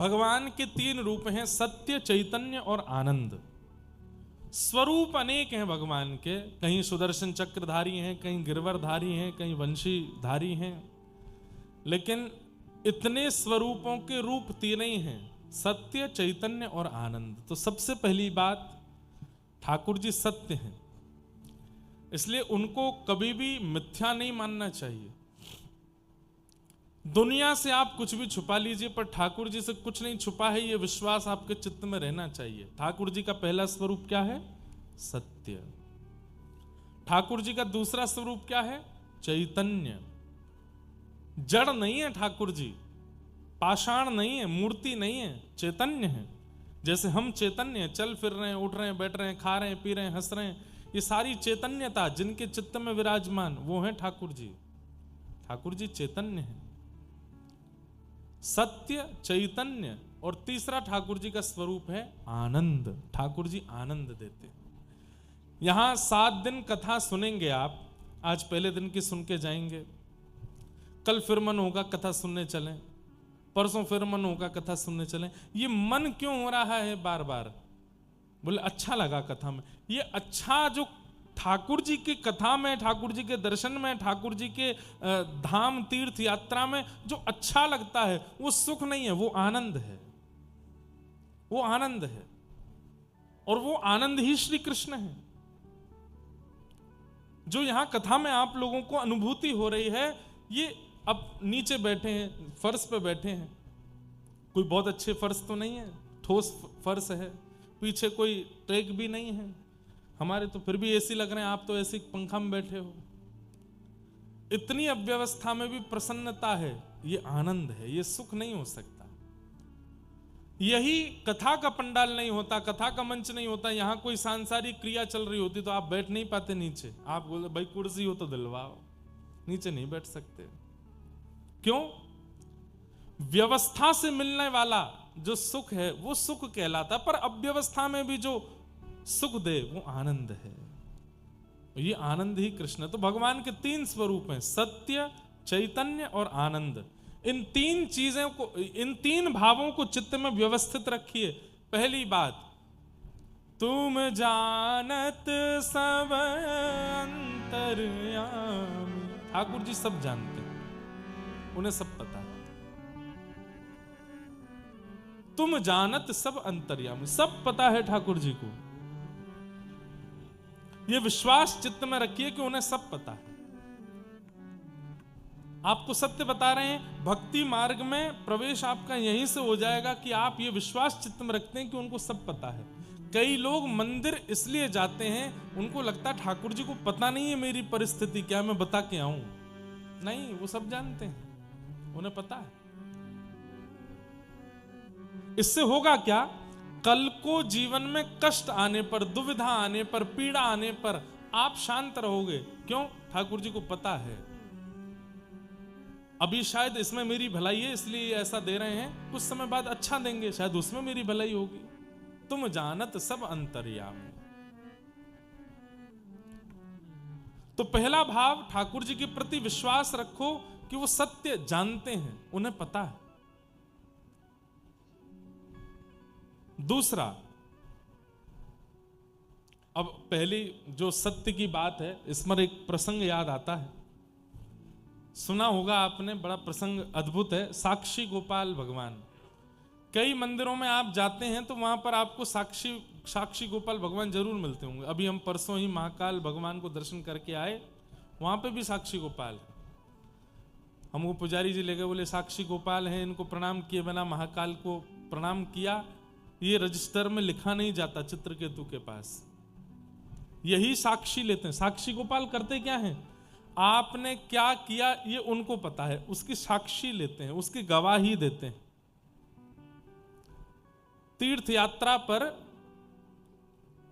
भगवान के तीन रूप हैं, सत्य, चैतन्य और आनंद। स्वरूप अनेक हैं भगवान के, कहीं सुदर्शन चक्रधारी हैं, कहीं गिरवरधारी हैं, कहीं वंशीधारी हैं, लेकिन इतने स्वरूपों के रूप तीन ही हैं, सत्य, चैतन्य और आनंद। तो सबसे पहली बात, ठाकुर जी सत्य हैं, इसलिए उनको कभी भी मिथ्या नहीं मानना चाहिए। दुनिया से आप कुछ भी छुपा लीजिए, पर ठाकुर जी से कुछ नहीं छुपा है, यह विश्वास आपके चित्त में रहना चाहिए। ठाकुर जी का पहला स्वरूप क्या है? सत्य। ठाकुर जी का दूसरा स्वरूप क्या है? चैतन्य। जड़ नहीं है ठाकुर जी, पाषाण नहीं है, मूर्ति नहीं है, चैतन्य है। जैसे हम चैतन्य हैं, चल फिर रहे हैं, उठ रहे हैं, बैठ रहे हैं, खा रहे हैं, पी रहे हैं, हंस रहे हैं, ये सारी चैतन्यता जिनके चित्त में विराजमान, वो है ठाकुर जी। ठाकुर जी चैतन्य है, सत्य, चैतन्य, और तीसरा ठाकुर जी का स्वरूप है आनंद। ठाकुर जी आनंद देते हैं। यहां 7 दिन कथा सुनेंगे आप, आज पहले दिन की सुन के जाएंगे, कल फिर मन होगा कथा सुनने चलें, परसों फिर मन होगा कथा सुनने चलें। ये मन क्यों हो रहा है बार बार? बोले अच्छा लगा कथा में। ये अच्छा जो ठाकुर जी की कथा में, ठाकुर जी के दर्शन में, ठाकुर जी के धाम तीर्थ यात्रा में जो अच्छा लगता है, वो सुख नहीं है, वो आनंद है। वो आनंद है, और वो आनंद ही श्री कृष्ण है। जो यहां कथा में आप लोगों को अनुभूति हो रही है, ये अब नीचे बैठे हैं, फर्श पे बैठे हैं, कोई बहुत अच्छे फर्श तो नहीं है, ठोस फर्श है, पीछे कोई ट्रैक भी नहीं है, हमारे तो फिर भी एसी लग रहे हैं, आप तो ऐसे पंखा में बैठे हो। इतनी अव्यवस्था में भी प्रसन्नता है, ये आनंद है, ये सुख नहीं हो सकता। यही कथा का पंडाल नहीं होता, कथा का मंच नहीं होता, यहां कोई सांसारिक क्रिया चल रही होती तो आप बैठ नहीं पाते नीचे। आप बोले भाई कुर्सी हो तो दिलवाओ, नीचे नहीं बैठ सकते। क्यों? व्यवस्था से मिलने वाला जो सुख है वो सुख कहलाता, पर अव्यवस्था में भी जो सुख दे वो आनंद है। ये आनंद ही कृष्ण है। तो भगवान के 3 स्वरूप हैं, सत्य, चैतन्य और आनंद। इन 3 चीजों को, इन 3 भावों को चित्त में व्यवस्थित रखिए। पहली बात, तुम जानत सब अंतर्यामी। ठाकुर जी सब जानते हैं, उन्हें सब पता है। तुम जानत सब अंतर्यामी, सब पता है ठाकुर जी को। यह विश्वास चित्त में रखिए कि उन्हें सब पता है। आपको सत्य बता रहे हैं, भक्ति मार्ग में प्रवेश आपका यहीं से हो जाएगा कि आप ये विश्वास चित्त में रखते हैं कि उनको सब पता है। कई लोग मंदिर इसलिए जाते हैं, उनको लगता है ठाकुर जी को पता नहीं है मेरी परिस्थिति क्या, मैं बता के आऊं। नहीं, वो सब जानते हैं, उन्हें पता है। इससे होगा क्या? कल को जीवन में कष्ट आने पर, दुविधा आने पर, पीड़ा आने पर आप शांत रहोगे। क्यों? ठाकुर जी को पता है अभी शायद इसमें मेरी भलाई है इसलिए ऐसा दे रहे हैं, कुछ समय बाद अच्छा देंगे, शायद उसमें मेरी भलाई होगी। तुम जानत सब अंतर्यामी। तो पहला भाव, ठाकुर जी के प्रति विश्वास रखो कि वो सत्य जानते हैं, उन्हें पता है। दूसरा, अब पहली जो सत्य की बात है, इसमें एक प्रसंग याद आता है, सुना होगा आपने, बड़ा प्रसंग अद्भुत है। साक्षी गोपाल भगवान, कई मंदिरों में आप जाते हैं तो वहां पर आपको साक्षी गोपाल भगवान जरूर मिलते होंगे। अभी हम परसों ही महाकाल भगवान को दर्शन करके आए, वहां पे भी साक्षी गोपाल है। हमको पुजारी जी ले गए, बोले साक्षी गोपाल हैं, इनको प्रणाम किए बिना महाकाल को प्रणाम किया, ये रजिस्टर में लिखा नहीं जाता चित्रकेतु के पास, यही साक्षी लेते हैं। साक्षी गोपाल करते क्या हैं? आपने क्या किया ये उनको पता है, उसकी साक्षी लेते हैं, उसकी गवाही देते हैं। तीर्थ यात्रा पर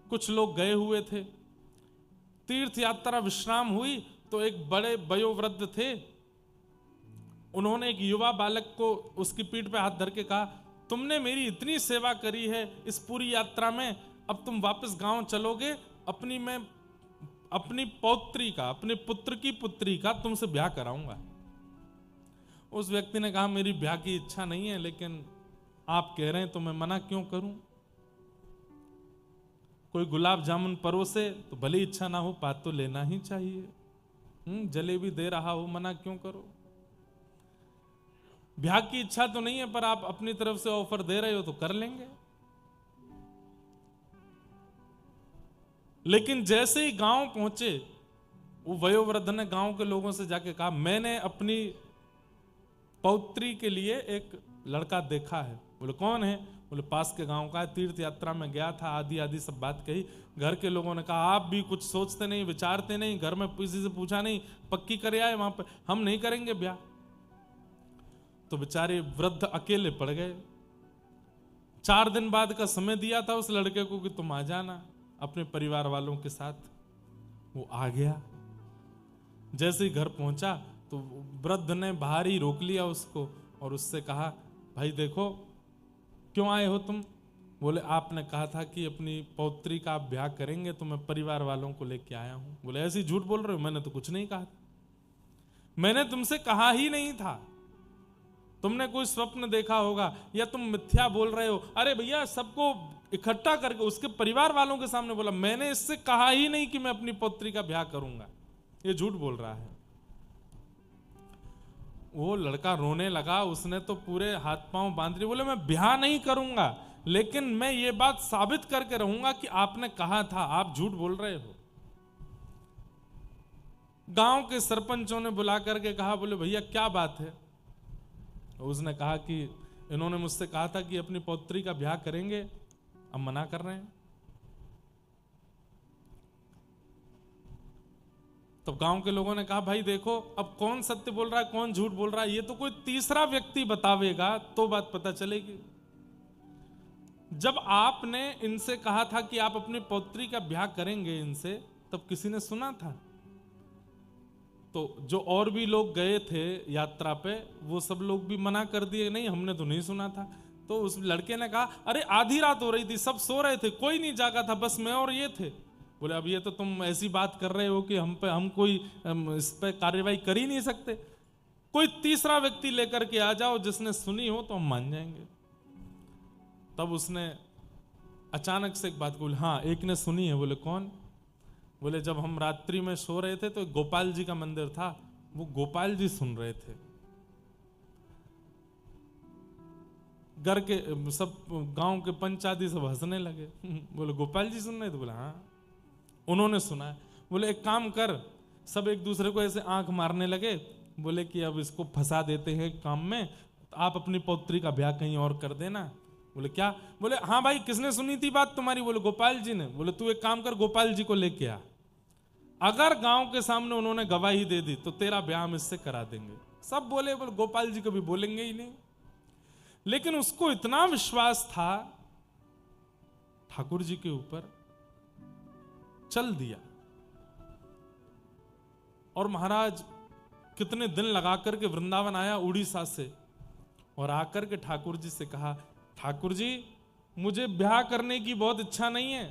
कुछ लोग गए हुए थे, तीर्थ यात्रा विश्राम हुई तो एक बड़े वयोवृद्ध थे, उन्होंने एक युवा बालक को उसकी पीठ पे हाथ धर के कहा, तुमने मेरी इतनी सेवा करी है इस पूरी यात्रा में, अब तुम वापस गांव चलोगे, अपनी पौत्री का, अपने पुत्र की पुत्री का तुमसे ब्याह कराऊंगा। उस व्यक्ति ने कहा, मेरी ब्याह की इच्छा नहीं है, लेकिन आप कह रहे हैं तो मैं मना क्यों करूं? कोई गुलाब जामुन परोसे तो भले इच्छा ना हो, पात तो लेना ही चाहिए। जलेबी दे रहा हो, मना क्यों करो? ब्याह की इच्छा तो नहीं है, पर आप अपनी तरफ से ऑफर दे रहे हो तो कर लेंगे। लेकिन जैसे ही गांव पहुंचे, वो वयोवृद्ध ने गांव के लोगों से जाके कहा, मैंने अपनी पौत्री के लिए एक लड़का देखा है। बोले कौन है? बोले पास के गांव का है, तीर्थ यात्रा में गया था, आदि आदि सब बात कही। घर के लोगों ने कहा, आप भी कुछ सोचते नहीं, विचारते नहीं, घर में किसी से पूछा नहीं, पक्की कर आए वहां पे, हम नहीं करेंगे ब्याह। तो बेचारे वृद्ध अकेले पड़ गए। 4 दिन बाद का समय दिया था उस लड़के को कि तुम आ जाना अपने परिवार वालों के साथ। वो आ गया। जैसे ही घर पहुंचा तो वृद्ध ने बाहर ही रोक लिया उसको और उससे कहा, भाई देखो क्यों आए हो तुम? बोले आपने कहा था कि अपनी पौत्री का आप ब्याह करेंगे, तो मैं परिवार वालों को लेके आया हूं। बोले ऐसे झूठ बोल रहे हो, मैंने तो कुछ नहीं कहा था, मैंने तुमसे कहा ही नहीं था, तुमने कोई स्वप्न देखा होगा या तुम मिथ्या बोल रहे हो। अरे भैया, सबको इकट्ठा करके उसके परिवार वालों के सामने बोला, मैंने इससे कहा ही नहीं कि मैं अपनी पौत्री का ब्याह करूंगा, ये झूठ बोल रहा है। वो लड़का रोने लगा, उसने तो पूरे हाथ पांव बांध लिए। बोले मैं ब्याह नहीं करूंगा, लेकिन मैं ये बात साबित करके रहूंगा कि आपने कहा था, आप झूठ बोल रहे हो। गांव के सरपंचों ने बुला करके कहा, बोले भैया क्या बात है? उसने कहा कि इन्होंने मुझसे कहा था कि अपनी पौत्री का ब्याह करेंगे, अब मना कर रहे हैं। तो गांव के लोगों ने कहा, भाई देखो अब कौन सत्य बोल रहा है, कौन झूठ बोल रहा है, ये तो कोई तीसरा व्यक्ति बतावेगा तो बात पता चलेगी। जब आपने इनसे कहा था कि आप अपनी पौत्री का ब्याह करेंगे इनसे, तब किसी ने सुना था? तो जो और भी लोग गए थे यात्रा पे, वो सब लोग भी मना कर दिए, नहीं हमने तो नहीं सुना था। तो उस लड़के ने कहा, अरे आधी रात हो रही थी, सब सो रहे थे, कोई नहीं जागा था, बस मैं और ये थे। बोले अब ये तो तुम ऐसी बात कर रहे हो कि हम कोई इस पे कार्यवाही कर ही नहीं सकते, कोई तीसरा व्यक्ति लेकर के आ जाओ जिसने सुनी हो तो हम मान जाएंगे। तब उसने अचानक से एक बात बोली, हाँ एक ने सुनी है। बोले कौन? बोले जब हम रात्रि में सो रहे थे तो गोपाल जी का मंदिर था, वो गोपाल जी सुन रहे थे। घर के सब गांव के पंचायती सब हंसने लगे। बोले गोपाल जी सुन रहे थे? बोले हाँ उन्होंने सुना है। बोले एक काम कर, सब एक दूसरे को ऐसे आंख मारने लगे। बोले कि अब इसको फंसा देते हैं काम में, आप अपनी पौत्री का ब्याह कहीं और कर देना। बोले क्या? बोले हाँ भाई किसने सुनी थी बात तुम्हारी? बोले गोपाल जी ने। बोले तू एक काम कर, गोपाल जी को लेके आ, अगर गांव के सामने उन्होंने गवाही दे दी तो तेरा ब्याह हम इससे करा देंगे। सब बोले गोपाल जी कभी बोलेंगे ही नहीं। लेकिन उसको इतना विश्वास था ठाकुर जी के ऊपर, चल दिया। और महाराज कितने दिन लगा करके वृंदावन आया उड़ीसा से, और आकर के ठाकुर जी से कहा, ठाकुर जी मुझे ब्याह करने की बहुत इच्छा नहीं है,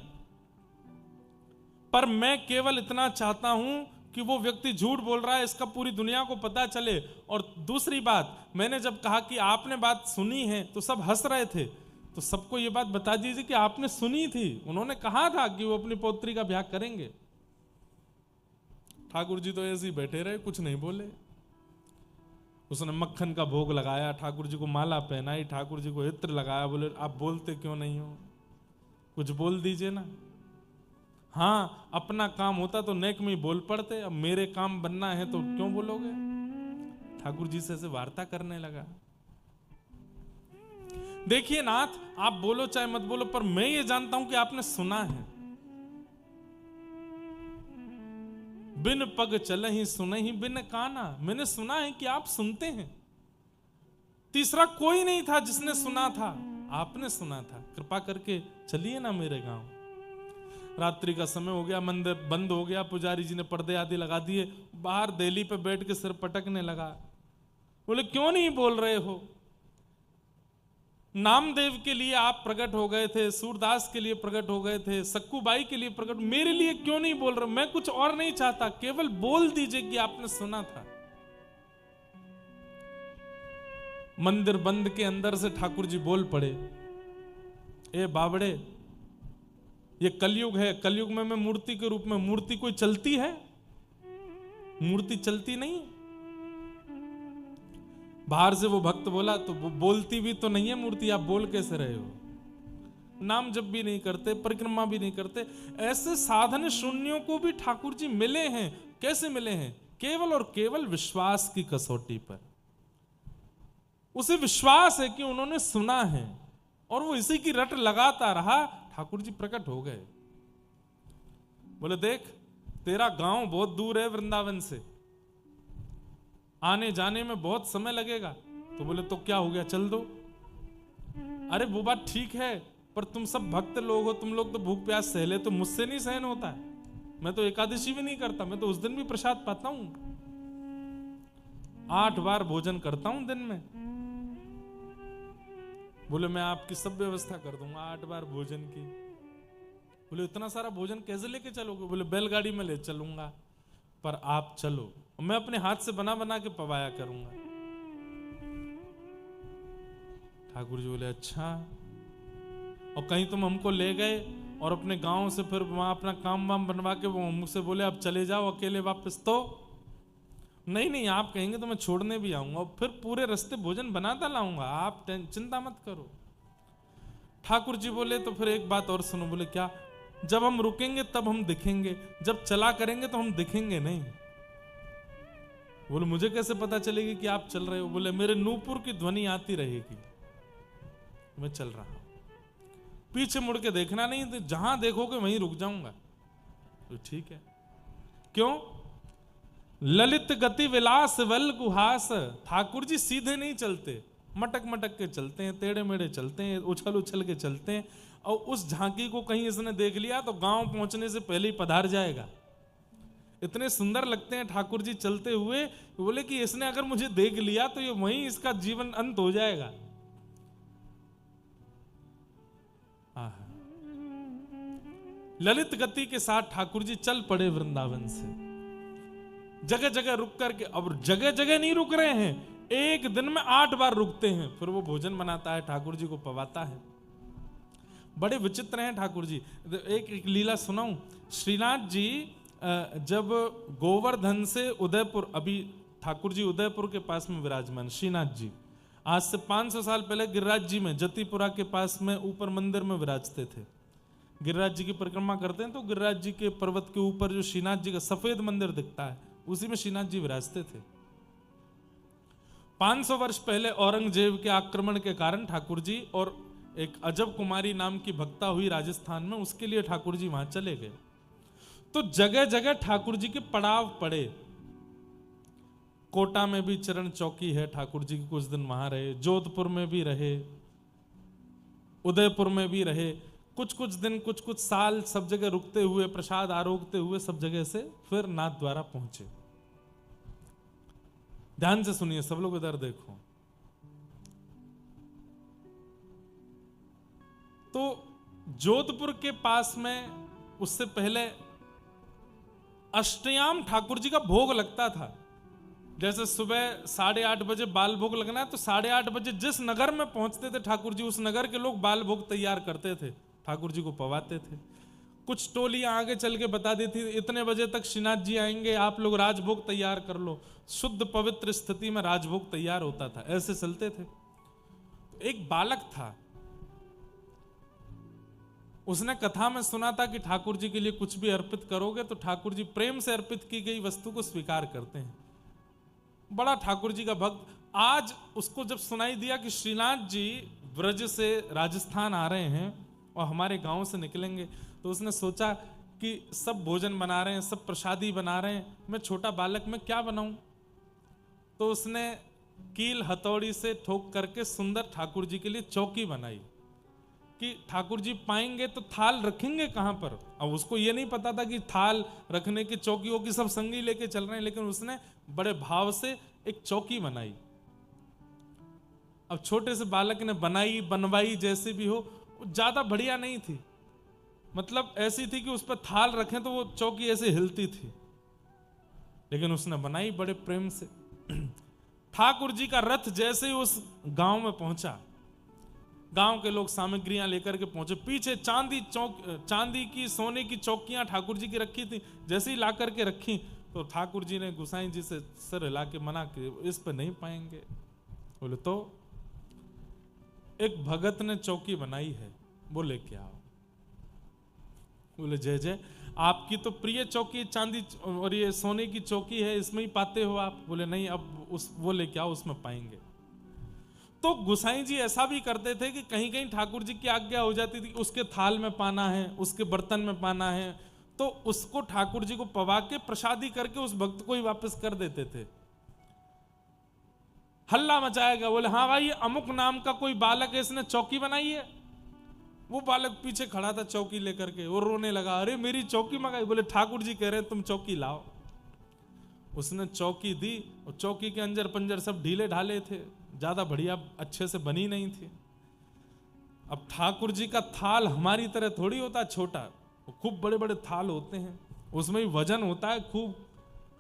पर मैं केवल इतना चाहता हूं कि वो व्यक्ति झूठ बोल रहा है इसका पूरी दुनिया को पता चले। और दूसरी बात, मैंने जब कहा कि आपने बात सुनी है तो सब हंस रहे थे, तो सबको ये बात बता दीजिए कि आपने सुनी थी, उन्होंने कहा था कि वो अपनी पौत्री का ब्याह करेंगे। ठाकुर जी तो ऐसे ही बैठे रहे, कुछ नहीं बोले। उसने मक्खन का भोग लगाया, ठाकुर जी को माला पहनाई, ठाकुर जी को इत्र लगाया। बोले आप बोलते क्यों नहीं हो, कुछ बोल दीजिए ना। हाँ अपना काम होता तो नेक में ही बोल पड़ते, अब मेरे काम बनना है तो क्यों बोलोगे। ठाकुर जी से ऐसे वार्ता करने लगा। देखिए नाथ, आप बोलो चाहे मत बोलो, पर मैं ये जानता हूं कि आपने सुना है। बिन पग चले ही सुने ही बिन काना, मैंने सुना है कि आप सुनते हैं। तीसरा कोई नहीं था जिसने सुना था, आपने सुना था। कृपा करके चलिए ना मेरे गांव। रात्रि का समय हो गया, मंदिर बंद हो गया, पुजारी जी ने पर्दे आदि लगा दिए, बाहर देली पे बैठ के सिर पटकने लगा। बोले क्यों नहीं बोल रहे हो? नामदेव के लिए आप प्रकट हो गए थे, सूरदास के लिए प्रकट हो गए थे, सक्कूबाई के लिए प्रकट, मेरे लिए क्यों नहीं बोल रहे? मैं कुछ और नहीं चाहता, केवल बोल दीजिए कि आपने सुना था। मंदिर बंद के अंदर से ठाकुर जी बोल पड़े, ए बावड़े, ये कलयुग है, कलयुग में मैं मूर्ति के रूप में, मूर्ति कोई चलती है? मूर्ति चलती नहीं। बाहर से वो भक्त बोला, तो वो बोलती भी तो नहीं है मूर्ति, आप बोल कैसे रहे हो? नाम जप भी नहीं करते, परिक्रमा भी नहीं करते। ऐसे साधन शून्यों को भी ठाकुर जी मिले हैं। कैसे मिले हैं? केवल और केवल विश्वास की कसौटी पर। उसे विश्वास है कि उन्होंने सुना है और वो इसी की रट लगाता रहा, ठाकुर जी प्रकट हो गए। बोले देख, तेरा गांव बहुत दूर है वृंदावन से, आने जाने में बहुत समय लगेगा। तो बोले तो क्या हो गया, चल दो। अरे वो बात ठीक है, पर तुम सब भक्त लोग हो, तुम लोग तो भूख प्यास सह ले, तो मुझसे नहीं सहन होता है। मैं तो एकादशी भी नहीं करता, मैं तो उस दिन भी प्रसाद पाता हूं, 8 बार भोजन करता हूं दिन में। बोले मैं आपकी सब व्यवस्था कर दूंगा 8 बार भोजन की। बोले इतना सारा भोजन कैसे लेके चलोगे? बोले बैलगाड़ी में ले चलूंगा, पर आप चलो, मैं अपने हाथ से बना बना के पवाया करूंगा। ठाकुर जी बोले अच्छा, और कहीं तुम हमको ले गए और अपने गांव से फिर वहां अपना काम वाम बनवा के वो मुझसे बोले अब चले जाओ अकेले वापस, तो नहीं नहीं, आप कहेंगे तो मैं छोड़ने भी आऊंगा और फिर पूरे रास्ते भोजन बनाता लाऊंगा, आप चिंता मत करो। ठाकुर जी बोले तो फिर एक बात और सुनो। बोले क्या? जब हम रुकेंगे तब हम दिखेंगे, जब चला करेंगे तो हम दिखेंगे नहीं। बोले मुझे कैसे पता चलेगी कि आप चल रहे हो? बोले मेरे नूपुर की ध्वनि आती रहेगी, मैं चल रहा हूं, पीछे मुड़ के देखना नहीं, तो जहां देखोगे वहीं रुक जाऊंगा। तो ठीक है। क्यों? ललित गति विलास वल गुहास। ठाकुर जी सीधे नहीं चलते, मटक मटक के चलते हैं, टेढ़े मेढ़े चलते हैं, उछल उछल के चलते हैं। और उस झांकी को कहीं इसने देख लिया तो गांव पहुंचने से पहले ही पधार जाएगा। इतने सुंदर लगते हैं ठाकुर जी चलते हुए। बोले कि इसने अगर मुझे देख लिया तो ये वहीं इसका जीवन अंत हो जाएगा। ललित गति के साथ ठाकुर जी चल पड़े वृंदावन से, जगह जगह रुक करके। अब जगह जगह नहीं रुक रहे हैं, एक दिन में 8 बार रुकते हैं। फिर वो भोजन बनाता है, ठाकुर जी को पवाता है। बड़े विचित्र हैं ठाकुर जी। एक लीला सुनाऊं। श्रीनाथ जी जब गोवर्धन से उदयपुर, अभी ठाकुर जी उदयपुर के पास में विराजमान, श्रीनाथ जी आज से 500 साल पहले गिरिराज जी में जतिपुरा के पास में ऊपर मंदिर में विराजते थे। गिरिराज जी की परिक्रमा करते हैं तो गिरिराज जी के पर्वत के ऊपर जो श्रीनाथ जी का सफेद मंदिर दिखता है, उसी में श्रीनाथ जी विराजते थे। 500 वर्ष पहले औरंगजेब के आक्रमण के कारण ठाकुर जी और एक अजब कुमारी नाम की भक्ता हुई राजस्थान में, उसके लिए ठाकुर जी वहां चले गए। तो जगह जगह ठाकुर जी के पड़ाव पड़े। कोटा में भी चरण चौकी है, ठाकुर जी के कुछ दिन वहां रहे। जोधपुर में भी रहे, उदयपुर में भी रहे। कुछ कुछ दिन, कुछ कुछ साल सब जगह रुकते हुए, प्रसाद आरोगते हुए सब जगह से फिर नाथ द्वारा पहुंचे। ध्यान से सुनिए सब लोग, इधर देखो। तो जोधपुर के पास में उससे पहले अष्टयाम ठाकुर जी का भोग लगता था। जैसे सुबह 8:30 बजे बाल भोग लगना है, तो 8:30 बजे जिस नगर में पहुंचते थे ठाकुर जी, उस नगर के लोग बाल भोग तैयार करते थे, ठाकुर जी को पवाते थे। कुछ टोलियां आगे चल के बता देती थी इतने बजे तक श्रीनाथ जी आएंगे, आप लोग राजभोग तैयार कर लो। शुद्ध पवित्र स्थिति में राजभोग तैयार होता था, ऐसे चलते थे। एक बालक था, उसने कथा में सुना था कि ठाकुर जी के लिए कुछ भी अर्पित करोगे तो ठाकुर जी प्रेम से अर्पित की गई वस्तु को स्वीकार करते हैं। बड़ा ठाकुर जी का भक्त। आज उसको जब सुनाई दिया कि श्रीनाथ जी ब्रज से राजस्थान आ रहे हैं और हमारे गांव से निकलेंगे, तो उसने सोचा कि सब भोजन बना रहे हैं, सब प्रसादी बना रहे हैं, मैं छोटा बालक में क्या बनाऊं। तो उसने कील हथौड़ी से ठोक करके सुंदर ठाकुर जी के लिए चौकी बनाई कि ठाकुर जी पाएंगे तो थाल रखेंगे कहां पर। अब उसको ये नहीं पता था कि थाल रखने की चौकियों की सब संगी लेके चल रहे हैं, लेकिन उसने बड़े भाव से एक चौकी बनाई। अब छोटे से बालक ने बनाई, बनवाई, जैसे भी हो, ज्यादा बढ़िया नहीं थी, मतलब ऐसी थी कि उस पर थाल रखें तो वो चौकी ऐसे हिलती थी, लेकिन उसने बनाई बड़े प्रेम से। ठाकुर जी का रथ जैसे ही उस गांव में पहुंचा, गांव के लोग सामग्रियां लेकर के पहुंचे, पीछे चांदी की सोने की चौकियां ठाकुर जी की रखी थी, जैसे ही ला करके रखी तो ठाकुर जी ने गुसाई जी से सर हिला के मना किया, इस पर नहीं पाएंगे। बोले तो एक भगत ने चौकी बनाई है, बोले क्या? बोले जय जय, आपकी तो प्रिय चौकी चांदी और ये सोने की चौकी है, इसमें ही पाते हो आप? बोले नहीं, अब उस बोले क्या उसमें पाएंगे। तो गुसाई जी ऐसा भी करते थे कि कहीं कहीं ठाकुर जी की आज्ञा हो जाती थी, उसके थाल में पाना है, उसके बर्तन में पाना है, तो उसको ठाकुर जी को पवा के प्रसादी करके उस भक्त को ही वापस कर देते थे। हल्ला मचाएगा, बोले हाँ भाई, अमुक नाम का कोई बालक है, इसने चौकी बनाई है। वो बालक पीछे खड़ा था चौकी लेकर के, वो रोने लगा, अरे मेरी चौकी मंगाई। बोले ठाकुर जी कह रहे तुम चौकी लाओ। उसने चौकी दी, और चौकी के अंजर पंजर सब ढीले ढाले थे, ज्यादा बढ़िया अच्छे से बनी नहीं थी। अब ठाकुर जी का थाल हमारी तरह थोड़ी होता छोटा, खूब बड़े बड़े थाल होते हैं, उसमें भी वजन होता है खूब,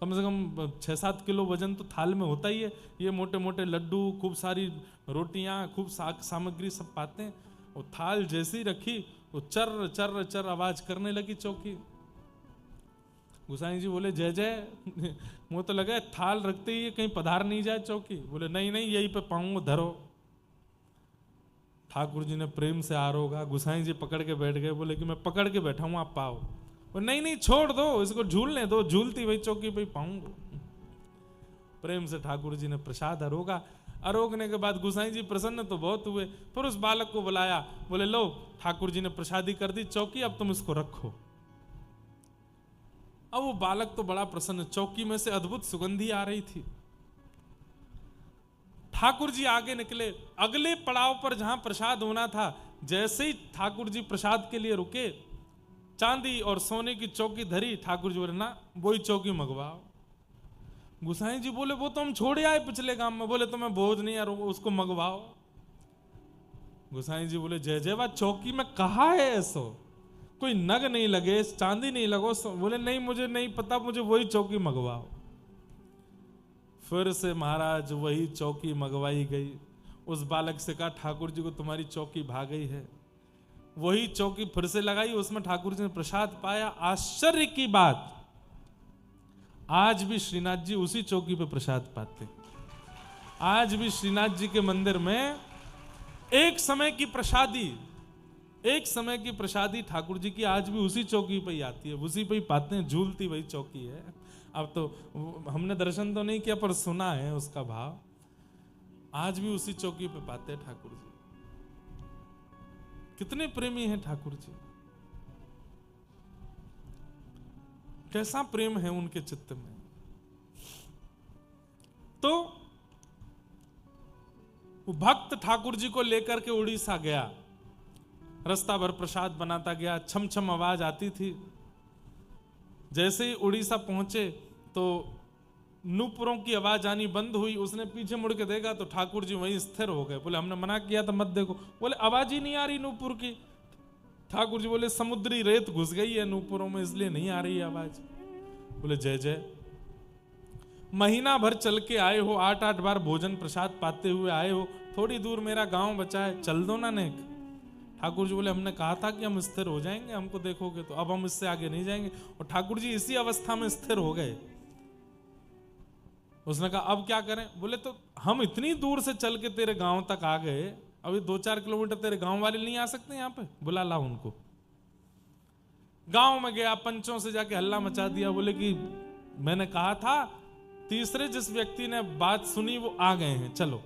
कम से कम 6-7 किलो वजन तो थाल में होता ही है। ये मोटे मोटे लड्डू, खूब सारी रोटियां, खूब सामग्री सब पाते हैं। वो थाल जैसी रखी वो चर चर चर आवाज करने लगी चौकी। गुसाई जी बोले जय जय, मुझे तो लगा थाल रखते ही कहीं पधार नहीं जाए चौकी। बोले नहीं नहीं, यहीं पे पाऊंगा, धरो। ठाकुर जी ने प्रेम से आरोगा, गुसाई जी पकड़ के बैठ गए, बोले कि मैं पकड़ के बैठा हूं, आप पाओ। बोले नहीं नहीं, छोड़ दो इसको, झूलने दो, झूलती वही चौकी पे पाऊंगा। प्रेम से ठाकुर जी ने प्रसाद अरोगा। अरोगने के बाद गुसाई जी प्रसन्न तो बहुत हुए, फिर उस बालक को बुलाया, बोले लो ठाकुर जी ने प्रसादी कर दी चौकी, अब तुम इसको रखो। अब वो बालक तो बड़ा प्रसन्न, चौकी में से अद्भुत सुगंधी आ रही थी। ठाकुर जी आगे निकले, अगले पड़ाव पर जहां प्रसाद होना था, जैसे ही ठाकुर जी प्रसाद के लिए रुके, चांदी और सोने की चौकी धरी, ठाकुर जी बोले ना वही चौकी मंगवाओ। गुसाई जी बोले वो तो हम छोड़े आए पिछले काम में। बोले तो मैं बोझ नहीं यार, उसको मंगवाओ। गुसाई जी बोले जय जय, बात चौकी में कहा है ऐसो, कोई नग नहीं लगे, चांदी नहीं लगो। बोले नहीं, मुझे नहीं पता, मुझे वही चौकी मंगवाओ। फिर से महाराज वही चौकी मंगवाई गई। उस बालक से कहा ठाकुर जी को तुम्हारी चौकी भाग गई है। वही चौकी फिर से लगाई, उसमें ठाकुर जी ने प्रसाद पाया। आश्चर्य की बात, आज भी श्रीनाथ जी उसी चौकी पे प्रसाद पाते। आज भी श्रीनाथ जी के मंदिर में एक समय की प्रसादी ठाकुर जी की आज भी उसी चौकी पे ही आती है, उसी पे ही पाते हैं, झूलती वही चौकी है। अब तो हमने दर्शन तो नहीं किया पर सुना है उसका भाव, आज भी उसी चौकी पे पाते हैं ठाकुर जी। कितने प्रेमी हैं ठाकुर जी, कैसा प्रेम है उनके चित्त में। तो वो भक्त ठाकुर जी को लेकर के उड़ीसा गया, रास्ता भर प्रसाद बनाता गया, छम छम आवाज आती थी। जैसे ही उड़ीसा पहुंचे तो नूपुरों की आवाज आनी बंद हुई। उसने पीछे मुड़ के देखा तो ठाकुर जी वहीं स्थिर हो गए। बोले हमने मना किया था मत देखो। बोले आवाज ही नहीं आ रही नूपुर की। ठाकुर जी बोले समुद्री रेत घुस गई है नूपुरों में, इसलिए नहीं आ रही आवाज। बोले जय जय, महीना भर चल के आए हो, 8-8 बार भोजन प्रसाद पाते हुए आए हो, थोड़ी दूर मेरा गांव बचा है, चल दो ना नेक। ठाकुर जी बोले हमने कहा था कि हम स्थिर हो जाएंगे, हमको देखोगे तो, अब हम इससे आगे नहीं जाएंगे। और ठाकुर जी इसी अवस्था में स्थिर हो गए। उसने कहा अब क्या करें। बोले तो हम इतनी दूर से चल के तेरे गांव तक आ गए, अभी 2-4 किलोमीटर तेरे गांव वाले नहीं आ सकते यहाँ पे, बुला ला उनको। गांव में गया, पंचों से जाके हल्ला मचा दिया। बोले कि मैंने कहा था, तीसरे जिस व्यक्ति ने बात सुनी वो आ गए हैं, चलो।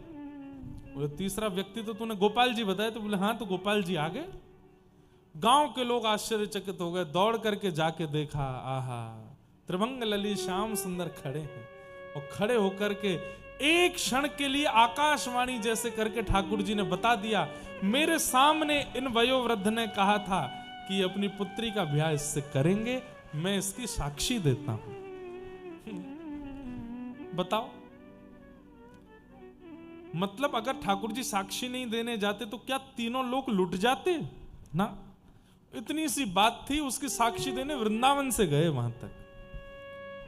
बोले तीसरा व्यक्ति तो तूने गोपाल जी बताया। तो बोले हाँ, तो गोपाल जी आ गए। गांव के लोग आश्चर्यचकित हो गए, दौड़ करके जाके देखा, आहा त्रिभंग ललित श्याम सुंदर खड़े हैं। और खड़े होकर के एक क्षण के लिए आकाशवाणी जैसे करके ठाकुर जी ने बता दिया, मेरे सामने इन वयोवृद्ध ने कहा था कि अपनी पुत्री का ब्याह इससे करेंगे, मैं इसकी साक्षी देता हूं। बताओ, मतलब अगर ठाकुर जी साक्षी नहीं देने जाते तो क्या तीनों लोग लुट जाते ना। इतनी सी बात थी, उसकी साक्षी देने वृंदावन से गए वहां तक।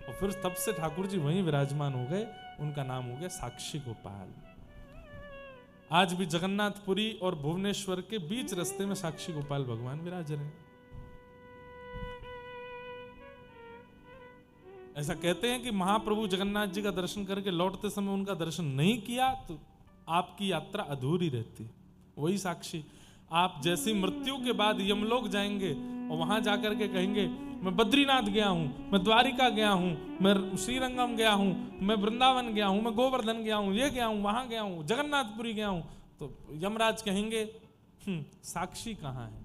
और फिर तब से ठाकुर जी वहीं विराजमान हो गए, उनका नाम हो गया साक्षी गोपाल। आज भी जगन्नाथपुरी और भुवनेश्वर के बीच रास्ते में साक्षी गोपाल भगवान विराज रहे हैं। ऐसा कहते हैं कि महाप्रभु जगन्नाथ जी का दर्शन करके लौटते समय उनका दर्शन नहीं किया तो आपकी यात्रा अधूरी रहती। वही साक्षी, आप जैसी मृत्यु के बाद यमलोक जाएंगे और वहां जाकर के कहेंगे मैं बद्रीनाथ गया हूं, मैं द्वारिका गया हूं, मैं श्रीरंगम गया हूं, मैं वृंदावन गया हूं, मैं गोवर्धन गया हूं, ये गया हूं, वहां गया हूं, जगन्नाथपुरी गया हूं, तो यमराज कहेंगे साक्षी कहाँ है,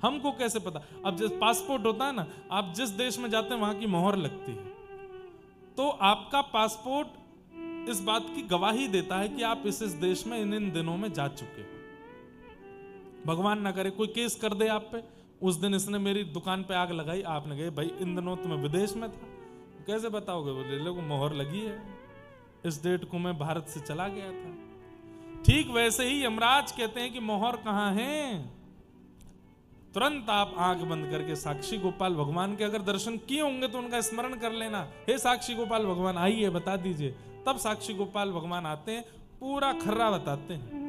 हमको कैसे पता। अब जैसे पासपोर्ट होता है ना, आप जिस देश में जाते हैं वहां की मोहर लगती है, तो आपका पासपोर्ट इस बात की गवाही देता है कि आप इस देश में इन दिनों में जा चुके हो। भगवान ना करे कोई केस कर दे आप पे, उस दिन इसने मेरी दुकान पे आग लगाई, आपने कहे भाई इन दिनों तो मैं विदेश में था, कैसे बताओगे? बोले लोगों मोहर लगी है, इस डेट को मैं भारत से चला गया था। ठीक वैसे ही यमराज कहते हैं कि मोहर कहां है। तुरंत आप आंख बंद करके साक्षी गोपाल भगवान के अगर दर्शन किए होंगे तो उनका स्मरण कर लेना, हे साक्षी गोपाल भगवान आइए बता दीजिए। तब साक्षी गोपाल भगवान आते हैं, पूरा खर्रा बताते हैं।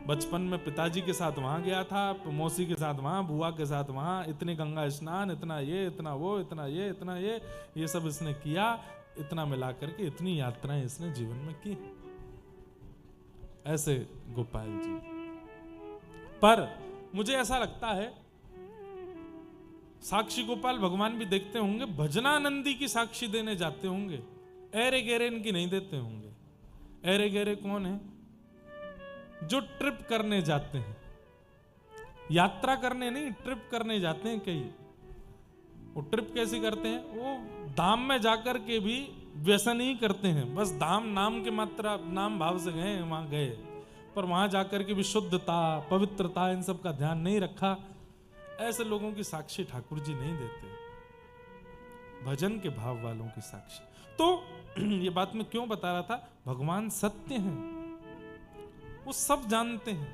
बचपन में पिताजी के साथ वहां गया था, मौसी के साथ वहां, बुआ के साथ वहां, इतने गंगा स्नान, इतना ये, इतना वो, इतना ये, इतना ये सब इसने किया, इतना मिला करके इतनी यात्राएं इसने जीवन में की। ऐसे गोपाल जी। पर मुझे ऐसा लगता है साक्षी गोपाल भगवान भी देखते होंगे, भजनानंदी की साक्षी देने जाते होंगे, एरे गेरे इनकी नहीं देते होंगे। एरे गेरे कौन है? जो ट्रिप करने जाते हैं, यात्रा करने नहीं, ट्रिप करने जाते हैं कई। वो ट्रिप कैसी करते हैं? वो धाम में जाकर के भी व्यसन ही करते हैं, बस धाम नाम के मात्रा, नाम भाव से गए, वहां गए, पर वहां जाकर के भी शुद्धता, पवित्रता, इन सब का ध्यान नहीं रखा। ऐसे लोगों की साक्षी ठाकुर जी नहीं देते, भजन के भाव वालों की साक्षी। तो ये बात मैं क्यों बता रहा था? भगवान सत्य हैं, वो सब जानते हैं।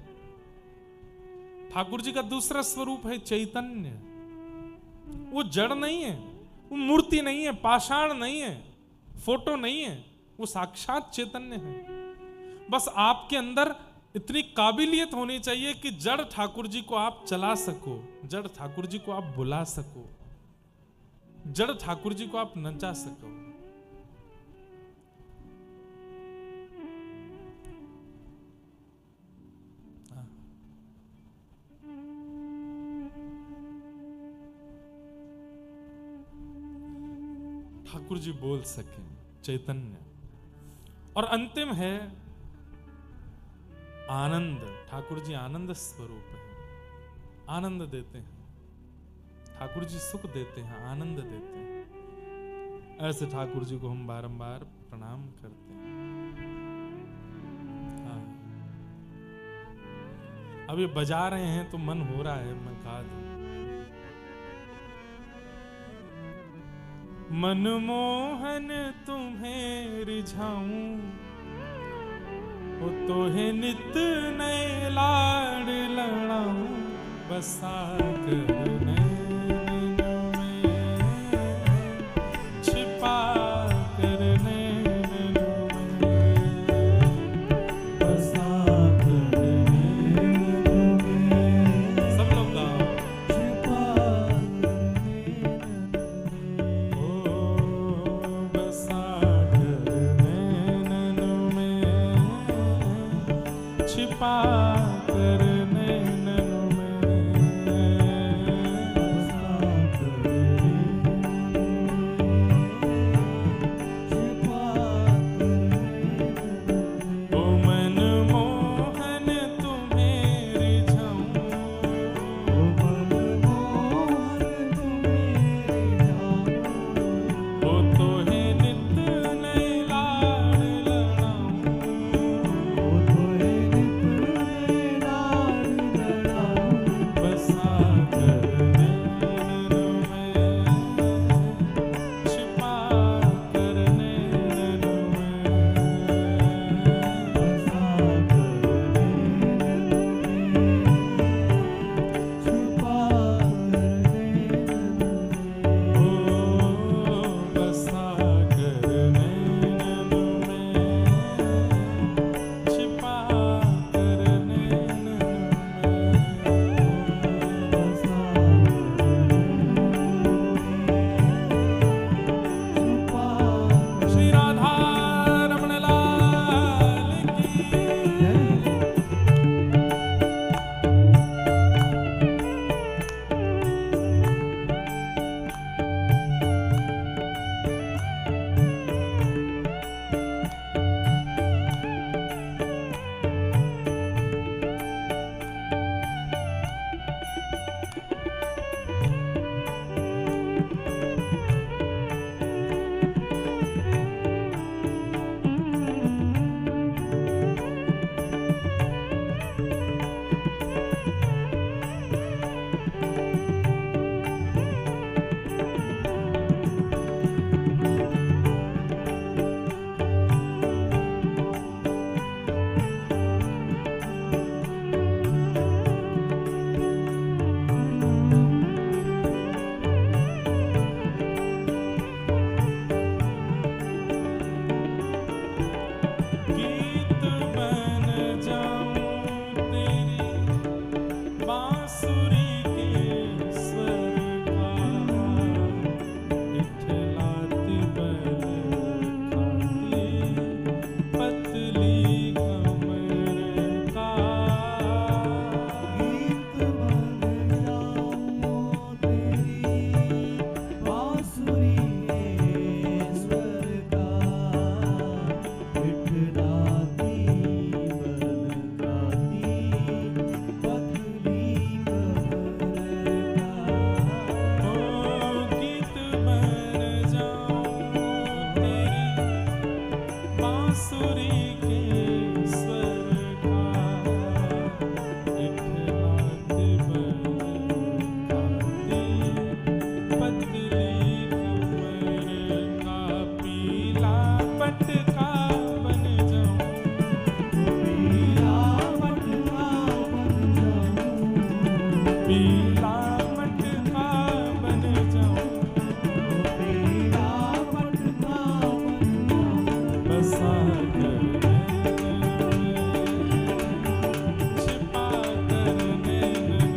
ठाकुर जी का दूसरा स्वरूप है चैतन्य। वो जड़ नहीं है, वो मूर्ति नहीं है, पाषाण नहीं है, फोटो नहीं है, वो साक्षात चैतन्य है। बस आपके अंदर इतनी काबिलियत होनी चाहिए कि जड़ ठाकुर जी को आप चला सको, जड़ ठाकुर जी को आप बुला सको, जड़ ठाकुर जी को आप नचा सको। ठाकुर जी बोल सके, चैतन्य। और अंतिम है आनंद। ठाकुर जी आनंद स्वरूप है, आनंद देते हैं। ठाकुर जी सुख देते हैं, आनंद देते हैं। ऐसे ठाकुर जी को हम बारंबार प्रणाम करते हैं। हाँ, अब ये बजा रहे हैं तो मन हो रहा है मैं गा दूं। मनमोहन तुम्हें रिझाऊं, वो तो है नित नए लाड़ लड़ाऊं, बसा कर नैन में, छिपा कर नैन में, बसा कर नैन में। सब लोग गाओ। छिपा छिपा कर नैनों में, पीला मटका बन जाऊं, पीला मटका बन जाऊं, बसा कर छिपा कर नैनन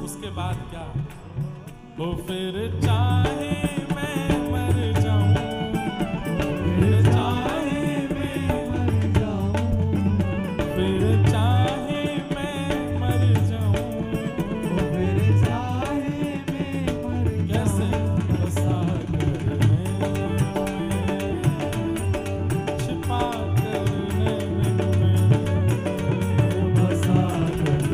उसके बाद क्या वो फिर चाहे मैं मर जाऊं, फिर चाहे मैं मर जाऊं, फिर चाहे मैं मर जाऊं, फिर चाहे मैं मर कैसे बसा कर छिपा कर बसा कर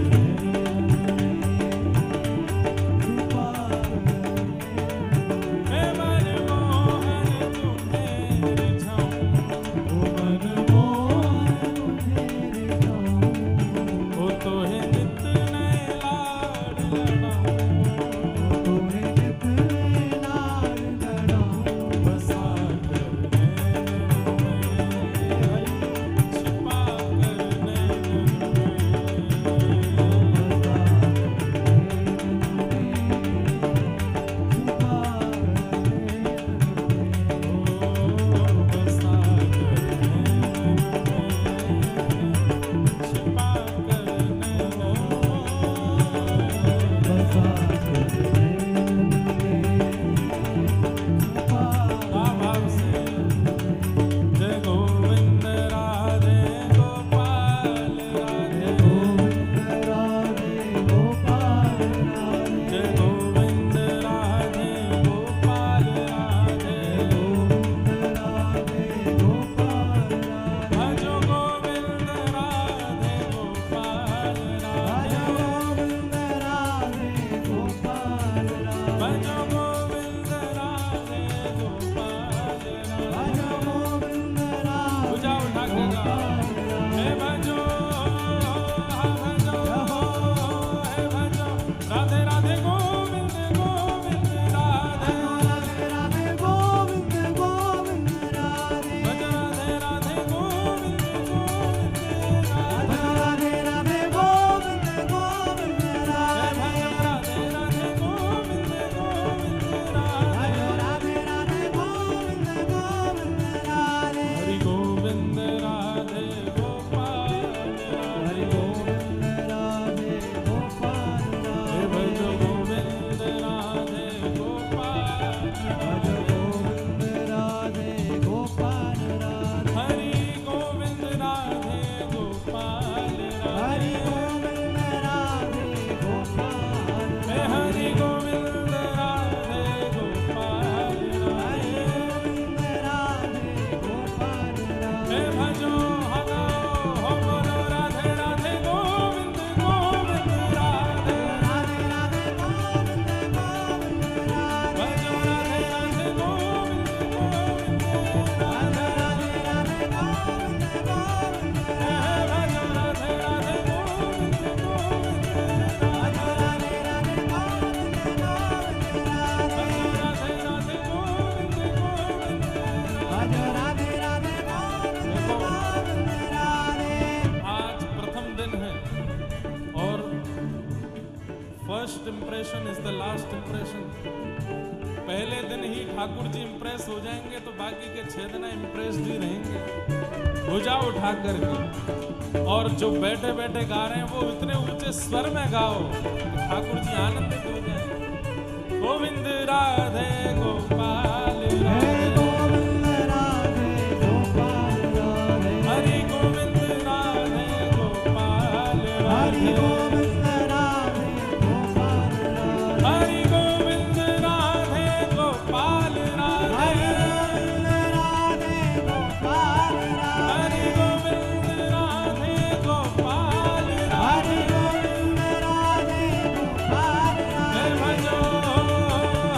इंप्रेशन। पहले दिन ही ठाकुर जी इंप्रेस हो जाएंगे तो बाकी के 6 दिन इंप्रेस ही रहेंगे। हो जाओ उठा करके। और जो बैठे बैठे गा रहे हैं वो इतने ऊंचे स्वर में गाओ तो ठाकुर जी आनंदित हो जाए। गोविंद राधे गोपाल हे गोविंद राधे गोपाल राधे, हरि गोविंद राधे गोपाल हरि राधे गोविंद राधे गोपाल राधे, हरि गोविंद राधे गोपाल राधे हरि गोविंद राधे गोपाल राधे, हरि गोविंद राधे गोपाल हरि गोविंद राधे गोपाल हे राधे, भजो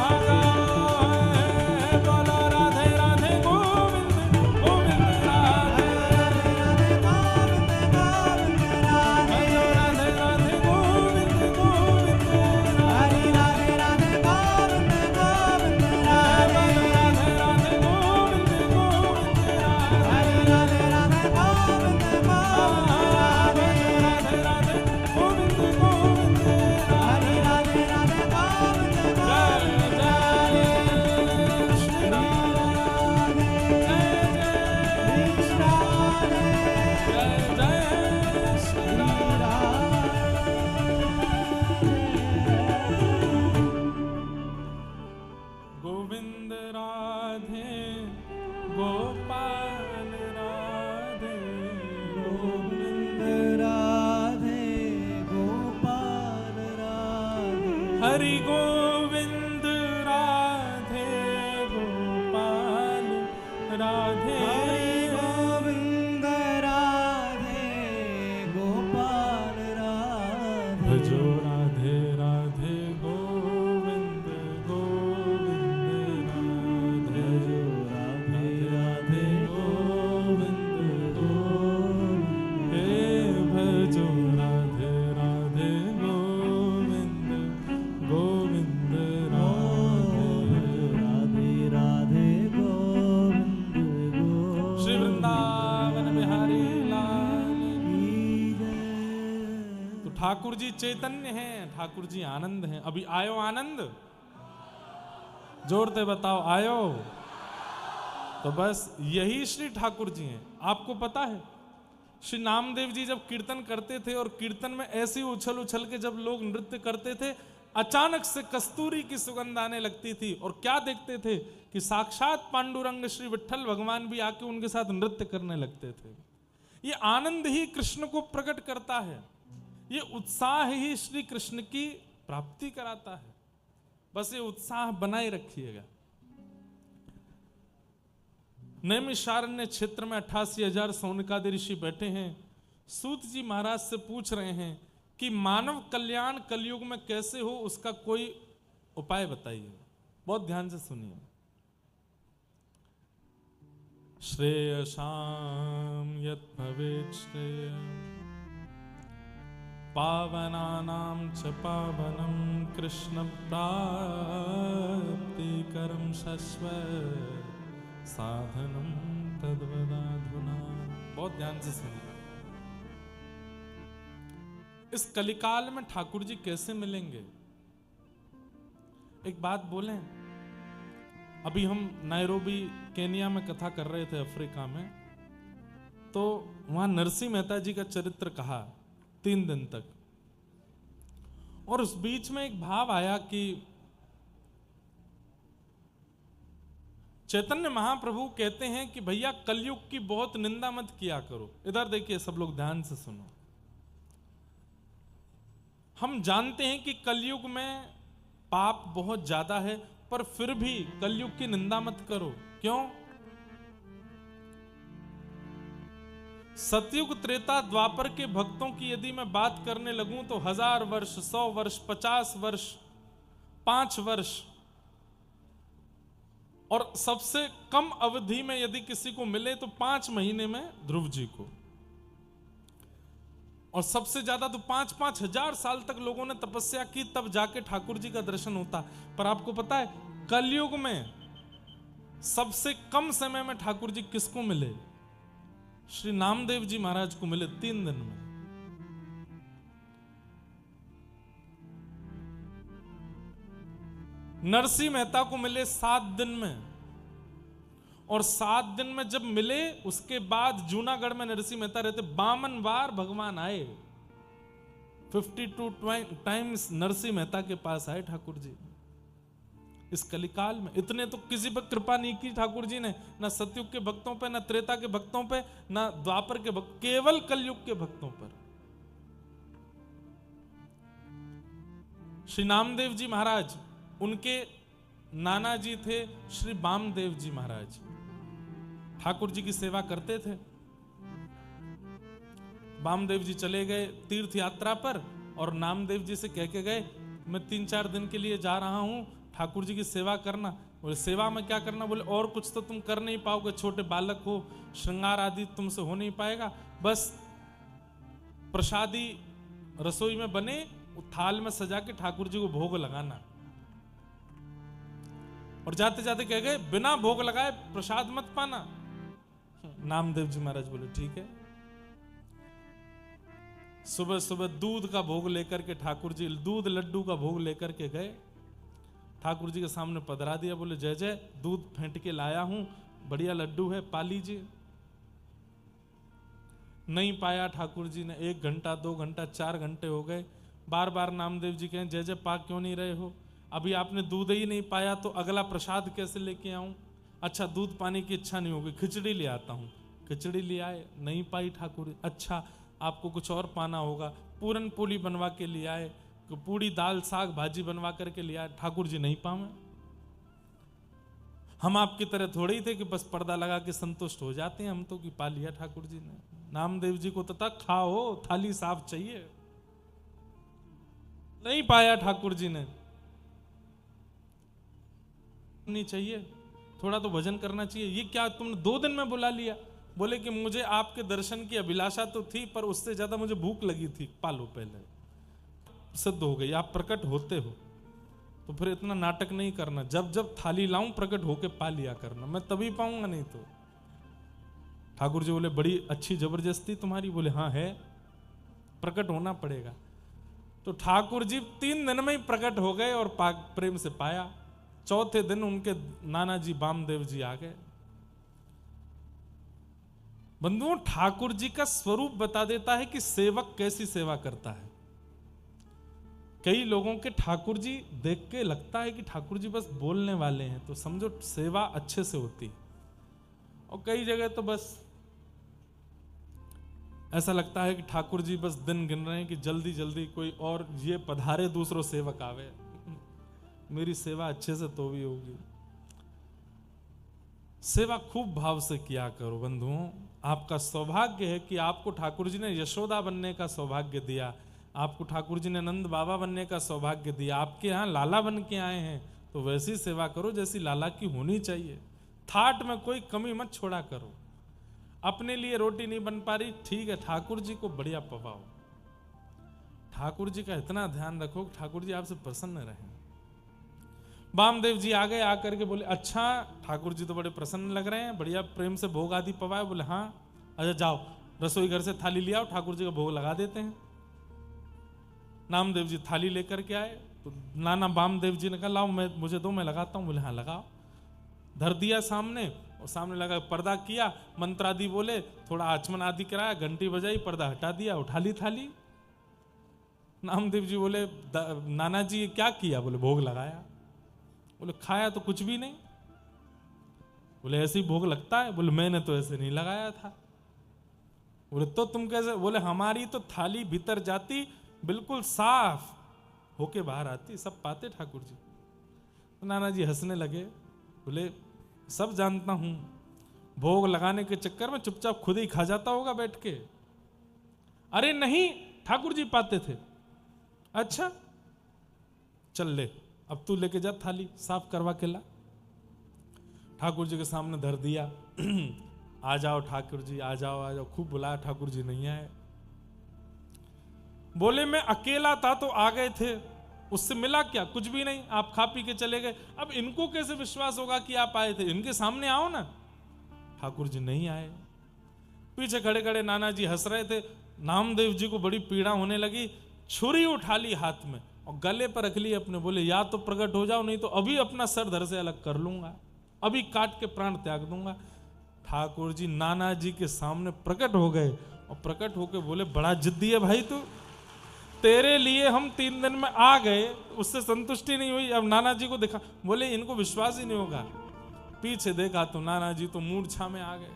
हगाओ बोलो राधे राधे गोविंद गोविंद राधे भजो राधे राधे गोविंद गोविंद हरि राधे राधे गोविंद गोविंद राधे, राधे राधे गोविंद गोविंद राधे हरि राधे राधे गोविंद गोविंद राधे, राधे राधे गोविंद गोविंद हरि राधे राधे गोविंद जय जय श्री राम जय जय श्री राम। गोविंद राधे गोपाल राधे गोविंद राधे गोपाल राधे, हरि गोविंद राधे गोपाल राधे हरि गोविंद राधे गोपाल राधे, भजो राधे राधे गोविंद गोविंद राधे राधे राधे गोविंद गोविंद हे भजो राधे राधे गोविंद गोविंद राधे राधे राधे गोविंद गोविंद श्री वृंदावन बिहारी लाल की जय। तो ठाकुर जी चैतन्य हैं, ठाकुर जी आनंद हैं। अभी आयो आनंद, जोर से बताओ आयो। तो बस यही श्री ठाकुर जी हैं। आपको पता है श्री नामदेव जी जब कीर्तन करते थे और कीर्तन में ऐसी उछल उछल के जब लोग नृत्य करते थे, अचानक से कस्तूरी की सुगंध आने लगती थी और क्या देखते थे कि साक्षात पांडुरंग श्री विठ्ठल भगवान भी आके उनके साथ नृत्य करने लगते थे। ये आनंद ही कृष्ण को प्रकट करता है, ये उत्साह ही श्री कृष्ण की प्राप्ति कराता है। बस ये उत्साह बनाए रखिएगा। नैमिषारण्य क्षेत्र में 88,000 सौनकादि ऋषि बैठे हैं। सूत जी महाराज से पूछ रहे हैं कि मानव कल्याण कलयुग में कैसे हो, उसका कोई उपाय बताइए। बहुत ध्यान से सुनिए। श्रेयसाम यत् भवेत् श्रेय पावनानां च पावनं कृष्ण प्राप्तिकरं शश्वत साधनं तद्वदाधुना। बहुत ध्यान से सुनिए। इस कलिकाल में ठाकुर जी कैसे मिलेंगे? एक बात बोलें, अभी हम नैरोबी केनिया में कथा कर रहे थे अफ्रीका में, तो वहां नरसिंह मेहता जी का चरित्र कहा 3 दिन तक, और उस बीच में एक भाव आया कि चैतन्य महाप्रभु कहते हैं कि भैया कलयुग की बहुत निंदा मत किया करो। इधर देखिए सब लोग ध्यान से सुनो। हम जानते हैं कि कलयुग में पाप बहुत ज्यादा है, पर फिर भी कलयुग की निंदा मत करो। क्यों? सतयुग त्रेता द्वापर के भक्तों की यदि मैं बात करने लगूं तो 1000 वर्ष, 100 वर्ष, 50 वर्ष, 5 वर्ष, और सबसे कम अवधि में यदि किसी को मिले तो 5 महीने में ध्रुव जी को, और सबसे ज्यादा तो 5-5 हजार साल तक लोगों ने तपस्या की, तब जाके ठाकुर जी का दर्शन होता। पर आपको पता है कलयुग में सबसे कम समय में ठाकुर जी किसको मिले? श्री नामदेव जी महाराज को मिले 3 दिन में। नरसिंह मेहता को मिले 7 दिन में, और 7 दिन में जब मिले उसके बाद जूनागढ़ में नरसिंह मेहता रहते, 52 बार भगवान आए। 52 टाइम्स नरसिंह मेहता के पास आए ठाकुर जी इस कलिकाल में। इतने तो किसी पर कृपा नहीं की ठाकुर जी ने, ना सतयुग के भक्तों पे, ना त्रेता के भक्तों पे, ना द्वापर के भक्त, केवल कलयुग के भक्तों पर। श्री नामदेव जी महाराज, उनके नाना जी थे श्री वामदेव जी महाराज, ठाकुर जी की सेवा करते थे। वामदेव जी चले गए तीर्थ यात्रा पर, और नामदेव जी से कह के गए, मैं 3-4 दिन के लिए जा रहा हूं, ठाकुर जी की सेवा करना। बोले सेवा में क्या करना? बोले और कुछ तो तुम कर नहीं पाओगे, छोटे बालक हो, श्रृंगार आदि तुमसे हो नहीं पाएगा, बस प्रसादी रसोई में बने, थाल में सजा के ठाकुर जी को भोग लगाना। और जाते जाते कह गए, बिना भोग लगाए प्रसाद मत पाना। नामदेव जी महाराज बोले ठीक है। सुबह सुबह दूध का भोग लेकर के ठाकुर जी, दूध लड्डू का भोग लेकर के गए, ठाकुर जी के सामने पधरा दिया। बोले जय जय, दूध फेंट के लाया हूं, बढ़िया लड्डू है, पा लीजिए। नहीं पाया ठाकुर जी ने। 1 घंटा 2 घंटा 4 घंटे हो गए। बार बार नामदेव जी कहें, जय जय पा क्यों नहीं रहे हो? अभी आपने दूध ही नहीं पाया तो अगला प्रसाद कैसे लेके आऊं? अच्छा दूध पाने की इच्छा नहीं होगी, खिचड़ी ले आता हूं। खिचड़ी ले आए, नहीं पाई ठाकुर। अच्छा आपको कुछ और पाना होगा, पूरन पोली बनवा के ले आए, पूड़ी दाल साग भाजी बनवा करके ले आए। ठाकुर जी नहीं पावे। हम आपकी तरह थोड़े ही थे कि बस पर्दा लगा के संतुष्ट हो जाते हैं, हम तो कि पा लिया ठाकुर जी ने। नामदेव जी को तो तक खाओ, थाली साफ चाहिए। नहीं पाया ठाकुर जी ने। नहीं चाहिए, थोड़ा तो भजन करना चाहिए। ये क्या तुमने 2 दिन में बुला लिया? बोले कि मुझे आपके दर्शन की अभिलाषा तो थी, पर उससे ज्यादा मुझे भूख लगी थी। पालो पहले, सिद्ध हो गई। आप प्रकट होते हो तो फिर इतना नाटक नहीं करना। जब जब थाली लाऊं प्रकट होके पा लिया करना, मैं तभी पाऊंगा, नहीं तो। ठाकुर जी बोले बड़ी अच्छी जबरदस्ती तुम्हारी। बोले हाँ है, प्रकट होना पड़ेगा। तो ठाकुर जी 3 दिन में ही प्रकट हो गए और प्रेम से पाया। चौथे दिन उनके नाना जी वामदेव जी आ गए। बंधुओं, ठाकुर जी का स्वरूप बता देता है कि सेवक कैसी सेवा करता है। कई लोगों के ठाकुर जी देख के लगता है कि ठाकुर जी बस बोलने वाले हैं, तो समझो सेवा अच्छे से होती। और कई जगह तो बस ऐसा लगता है कि ठाकुर जी बस दिन गिन रहे हैं कि जल्दी जल्दी कोई और ये पधारे, दूसरों सेवक आवे, मेरी सेवा अच्छे से तो भी होगी। सेवा खूब भाव से किया करो बंधुओं। आपका सौभाग्य है कि आपको ठाकुर जी ने यशोदा बनने का सौभाग्य दिया, आपको ठाकुर जी ने नंद बाबा बनने का सौभाग्य दिया। आपके यहाँ लाला बन के आए हैं तो वैसी सेवा करो जैसी लाला की होनी चाहिए। थाट में कोई कमी मत छोड़ा करो। अपने लिए रोटी नहीं बन पा रही, ठीक है, ठाकुर जी को बढ़िया पवाओ। ठाकुर जी का इतना ध्यान रखो कि ठाकुर जी आपसे प्रसन्न रहें। वामदेव जी आ गए, आकर के बोले अच्छा ठाकुर जी तो बड़े प्रसन्न लग रहे हैं, बढ़िया प्रेम से भोग आदि पवाए। बोले हाँ। अच्छा जाओ रसोई घर से थाली ले आओ, ठाकुर जी का भोग लगा देते हैं। नामदेव जी थाली लेकर के आए तो नाना वामदेव जी ने कहा लाओ मुझे दो, मैं लगाता हूँ। बोले हाँ लगाओ। धर दिया सामने, और सामने लगा पर्दा किया, मंत्र आदि बोले, थोड़ा आचमन आदि कराया, घंटी बजाई, पर्दा हटा दिया, उठा ली थाली। नामदेव जी बोले नाना जी ये क्या किया? बोले भोग लगाया। बोले खाया तो कुछ भी नहीं। बोले ऐसे ही भोग लगता है? बोले मैंने तो ऐसे नहीं लगाया था। बोले तो तुम कैसे? बोले हमारी तो थाली भीतर जाती, बिल्कुल साफ होके बाहर आती, सब पाते ठाकुर जी। तो नाना जी हंसने लगे, बोले सब जानता हूं, भोग लगाने के चक्कर में चुपचाप खुद ही खा जाता होगा बैठ के। अरे नहीं, ठाकुर जी पाते थे। अच्छा चल ले, अब तू लेके जा थाली, साफ करवा के ला। ठाकुर जी के सामने धर दिया। आ जाओ ठाकुर जी, आ जाओ आ जाओ, खूब बुलाया, ठाकुर जी नहीं आए। बोले मैं अकेला था तो आ गए थे, उससे मिला क्या? कुछ भी नहीं, आप खा पी के चले गए। अब इनको कैसे विश्वास होगा कि आप आए थे? इनके सामने आओ ना। ठाकुर जी नहीं आए। पीछे खड़े खड़े नाना जी हंस रहे थे। नामदेव जी को बड़ी पीड़ा होने लगी, छुरी उठा ली हाथ में, और गले पर रख लिए अपने, बोले या तो प्रकट हो जाओ, नहीं तो अभी अपना सर धड़ से अलग कर लूंगा, अभी काट के प्राण त्याग दूंगा। ठाकुर जी नाना जी के सामने प्रकट हो गए और प्रकट होके बोले, बड़ा जिद्दी है भाई तू, तेरे लिए हम 3 दिन में आ गए, उससे संतुष्टि नहीं हुई, अब नाना जी को देखा। बोले इनको विश्वास ही नहीं होगा। पीछे देखा तो नाना जी तो मूर्छा में आ गए,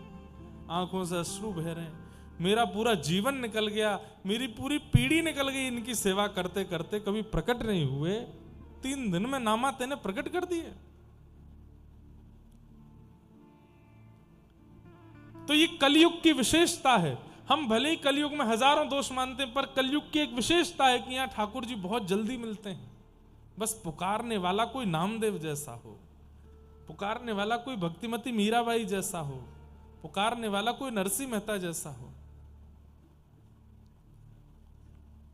आंखों से अश्रु बह रहे हैं। मेरा पूरा जीवन निकल गया, मेरी पूरी पीढ़ी निकल गई इनकी सेवा करते करते, कभी प्रकट नहीं हुए, 3 दिन में नामा तेने प्रकट कर दिए। तो ये कलयुग की विशेषता है। हम भले ही कलयुग में हजारों दोष मानते हैं, पर कलयुग की एक विशेषता है कि यहां ठाकुर जी बहुत जल्दी मिलते हैं। बस पुकारने वाला कोई नामदेव जैसा हो, पुकारने वाला कोई भक्तिमती मीराबाई जैसा हो, पुकारने वाला कोई नरसिंह मेहता जैसा हो।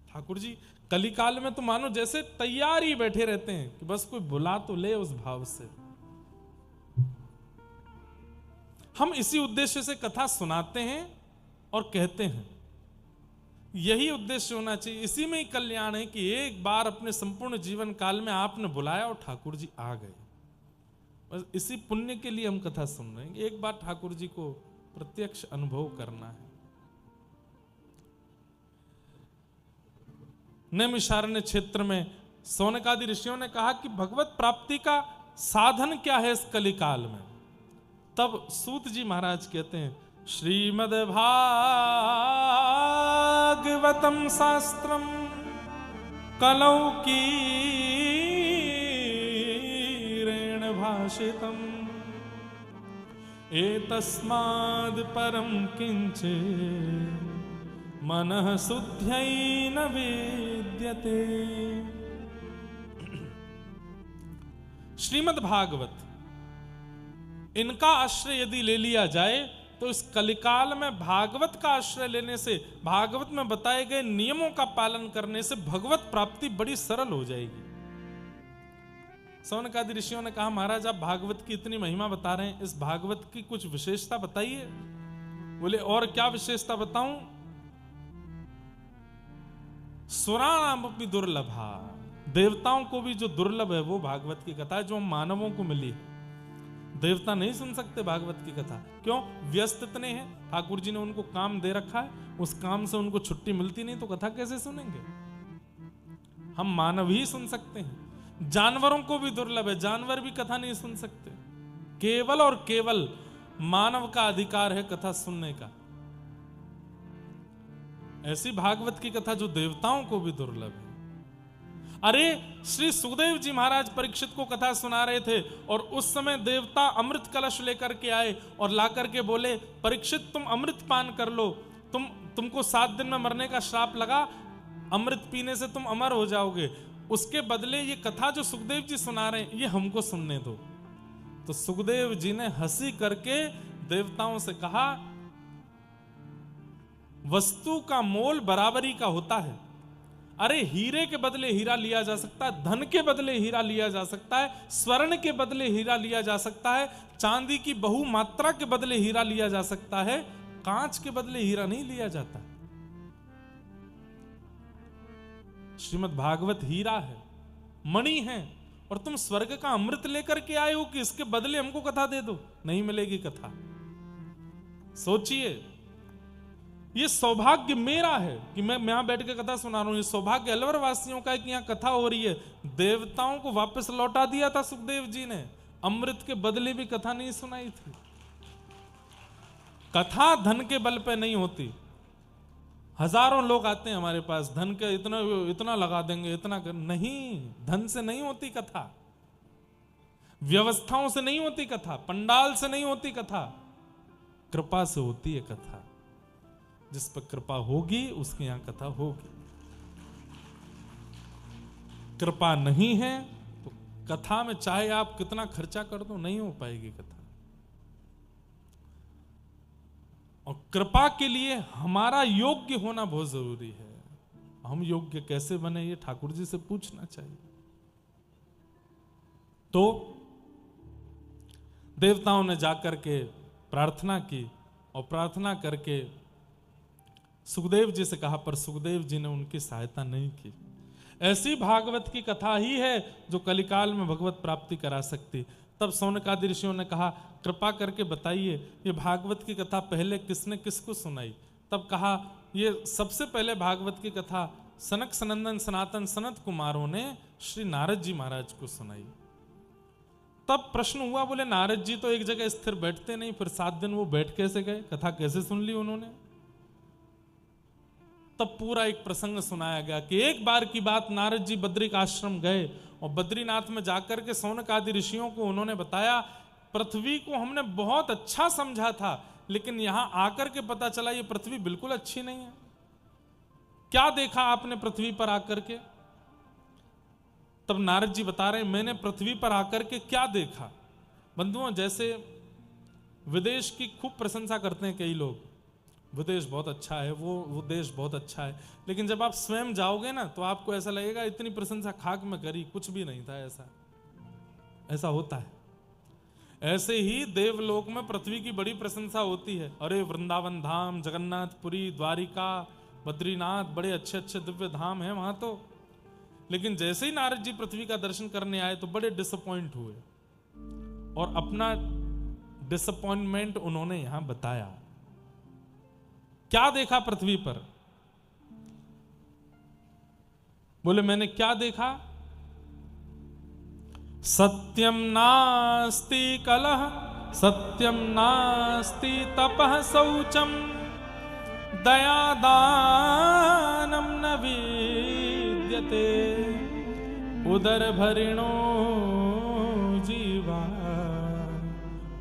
ठाकुर जी कलिकाल में तो मानो जैसे तैयार ही बैठे रहते हैं कि बस कोई बुला तो ले, उस भाव से। हम इसी उद्देश्य से कथा सुनाते हैं और कहते हैं, यही उद्देश्य होना चाहिए। इसी में ही कल्याण है कि एक बार अपने संपूर्ण जीवन काल में आपने बुलाया और ठाकुर जी आ गए। बस इसी पुण्य के लिए हम कथा सुन रहे हैं, एक बार ठाकुर जी को प्रत्यक्ष अनुभव करना है। नैमिषारण्य क्षेत्र में सौनकादि ऋषियों ने कहा कि भगवत प्राप्ति का साधन क्या है इस कलिकाल में। तब सूत जी महाराज कहते हैं, श्रीमद् भागवतम शास्त्रम कलौ कीरेण भाषितम एतस्माद् परम किंचित् मनः शुद्ध्यै न विद्यते। श्रीमद् भागवत, इनका आश्रय यदि ले लिया जाए तो इस कलिकाल में भागवत का आश्रय लेने से, भागवत में बताए गए नियमों का पालन करने से भगवत प्राप्ति बड़ी सरल हो जाएगी। सौनकादि ऋषियों ने कहा, महाराज आप भागवत की इतनी महिमा बता रहे हैं, इस भागवत की कुछ विशेषता बताइए। बोले और क्या विशेषता बताऊं? सुराणाम अपनी दुर्लभा, देवताओं को भी जो दुर्लभ है वो भागवत की कथा है, जो हम मानवों को मिली है। देवता नहीं सुन सकते भागवत की कथा, क्यों? व्यस्त इतने हैं, ठाकुर जी ने उनको काम दे रखा है, उस काम से उनको छुट्टी मिलती नहीं, तो कथा कैसे सुनेंगे? हम मानव ही सुन सकते हैं। जानवरों को भी दुर्लभ है, जानवर भी कथा नहीं सुन सकते। केवल और केवल मानव का अधिकार है कथा सुनने का। ऐसी भागवत की कथा जो देवताओं को भी दुर्लभ है। अरे श्री सुखदेव जी महाराज परीक्षित को कथा सुना रहे थे और उस समय देवता अमृत कलश लेकर के आए और ला करके बोले, परीक्षित तुम अमृत पान कर लो, तुमको 7 दिन में मरने का श्राप लगा, अमृत पीने से तुम अमर हो जाओगे। उसके बदले ये कथा जो सुखदेव जी सुना रहे हैं ये हमको सुनने दो। तो सुखदेव जी ने हंसी करके देवताओं से कहा, वस्तु का मोल बराबरी का होता है। अरे हीरे के बदले हीरा लिया जा सकता है, धन के बदले हीरा लिया जा सकता है, स्वर्ण के बदले हीरा लिया जा सकता है, चांदी की बहुमात्रा के बदले हीरा लिया जा सकता है, कांच के बदले हीरा नहीं लिया जाता। श्रीमद् भागवत हीरा है, मणि है, और तुम स्वर्ग का अमृत लेकर के आए हो कि इसके बदले हमको कथा दे दो। नहीं मिलेगी कथा। सोचिए, ये सौभाग्य मेरा है कि मैं यहां बैठ के कथा सुना रहा हूं। ये सौभाग्य अलवर वासियों का है कि यहां कथा हो रही है। देवताओं को वापस लौटा दिया था सुखदेव जी ने, अमृत के बदले भी कथा नहीं सुनाई थी। कथा धन के बल पे नहीं होती। हजारों लोग आते हैं हमारे पास, धन के इतना लगा देंगे, इतना नहीं, धन से नहीं होती कथा, व्यवस्थाओं से नहीं होती कथा, पंडाल से नहीं होती कथा, कृपा से होती है कथा। जिस पर कृपा होगी उसके यहां कथा होगी। कृपा नहीं है तो कथा में चाहे आप कितना खर्चा कर दो नहीं हो पाएगी कथा। और कृपा के लिए हमारा योग्य होना बहुत जरूरी है। हम योग्य कैसे बने ये ठाकुर जी से पूछना चाहिए। तो देवताओं ने जाकर के प्रार्थना की और प्रार्थना करके सुखदेव जी से कहा, पर सुखदेव जी ने उनकी सहायता नहीं की। ऐसी भागवत की कथा ही है जो कलिकाल में भगवत प्राप्ति करा सकती। तब सौनकादि ऋषियों ने कहा कृपा करके बताइए ये भागवत की कथा पहले किसने किसको सुनाई। तब कहा ये सबसे पहले भागवत की कथा सनक सनंदन सनातन सनत कुमारों ने श्री नारद जी महाराज को सुनाई। तब प्रश्न हुआ, बोले नारद जी तो एक जगह स्थिर बैठते नहीं, फिर 7 दिन वो बैठ कैसे गए, कथा कैसे सुन ली उन्होंने। तब पूरा एक प्रसंग सुनाया गया कि एक बार की बात, नारद जी बद्रिक आश्रम गए और बद्रीनाथ में जाकर के सौनक आदि ऋषियों को उन्होंने बताया पृथ्वी को हमने बहुत अच्छा समझा था, लेकिन यहां आकर के पता चला ये पृथ्वी बिल्कुल अच्छी नहीं है। क्या देखा आपने पृथ्वी पर आकर के? तब नारद जी बता रहे मैंने पृथ्वी पर आकर के क्या देखा। बंधुओं, जैसे विदेश की खूब प्रशंसा करते हैं कई लोग, विदेश बहुत अच्छा है, वो देश बहुत अच्छा है, लेकिन जब आप स्वयं जाओगे ना तो आपको ऐसा लगेगा इतनी प्रशंसा खाक में करी, कुछ भी नहीं था। ऐसा होता है। ऐसे ही देवलोक में पृथ्वी की बड़ी प्रशंसा होती है, अरे वृंदावन धाम, जगन्नाथपुरी, द्वारिका, बद्रीनाथ, बड़े अच्छे अच्छे दिव्य धाम हैं वहां तो। लेकिन जैसे ही नारद जी पृथ्वी का दर्शन करने आए तो बड़े डिसअपॉइंट हुए और अपना डिसअपॉइंटमेंट उन्होंने यहां बताया। क्या देखा पृथ्वी पर? बोले मैंने क्या देखा? सत्यम नास्ति कलह, सत्यम नास्ति तपः शौचम, दया दानम न विद्यते, उदर भरिणो जीवा,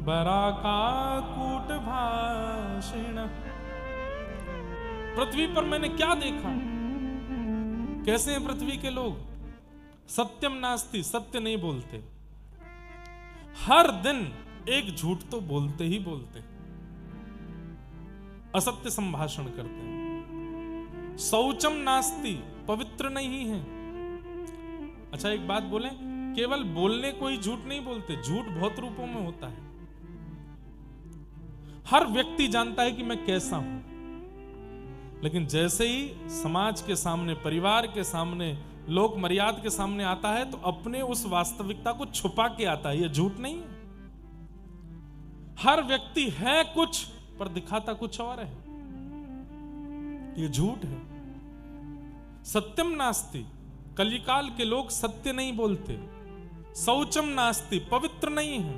बराका कूट भाषिण। पृथ्वी पर मैंने क्या देखा? कैसे हैं पृथ्वी के लोग? सत्यम नास्ति, सत्य नहीं बोलते, हर दिन एक झूठ तो बोलते ही बोलते, असत्य संभाषण करते हैं। शौचम नास्ति, पवित्र नहीं है। अच्छा एक बात बोले, केवल बोलने कोई झूठ नहीं बोलते, झूठ बहुत रूपों में होता है। हर व्यक्ति जानता है कि मैं कैसा हूं, लेकिन जैसे ही समाज के सामने, परिवार के सामने, लोक मर्यादा के सामने आता है तो अपने उस वास्तविकता को छुपा के आता है। यह झूठ नहीं है। हर व्यक्ति है कुछ पर दिखाता कुछ और है, यह झूठ है। सत्यम नास्ति, कलिकाल के लोग सत्य नहीं बोलते। शौचम नास्ति, पवित्र नहीं है,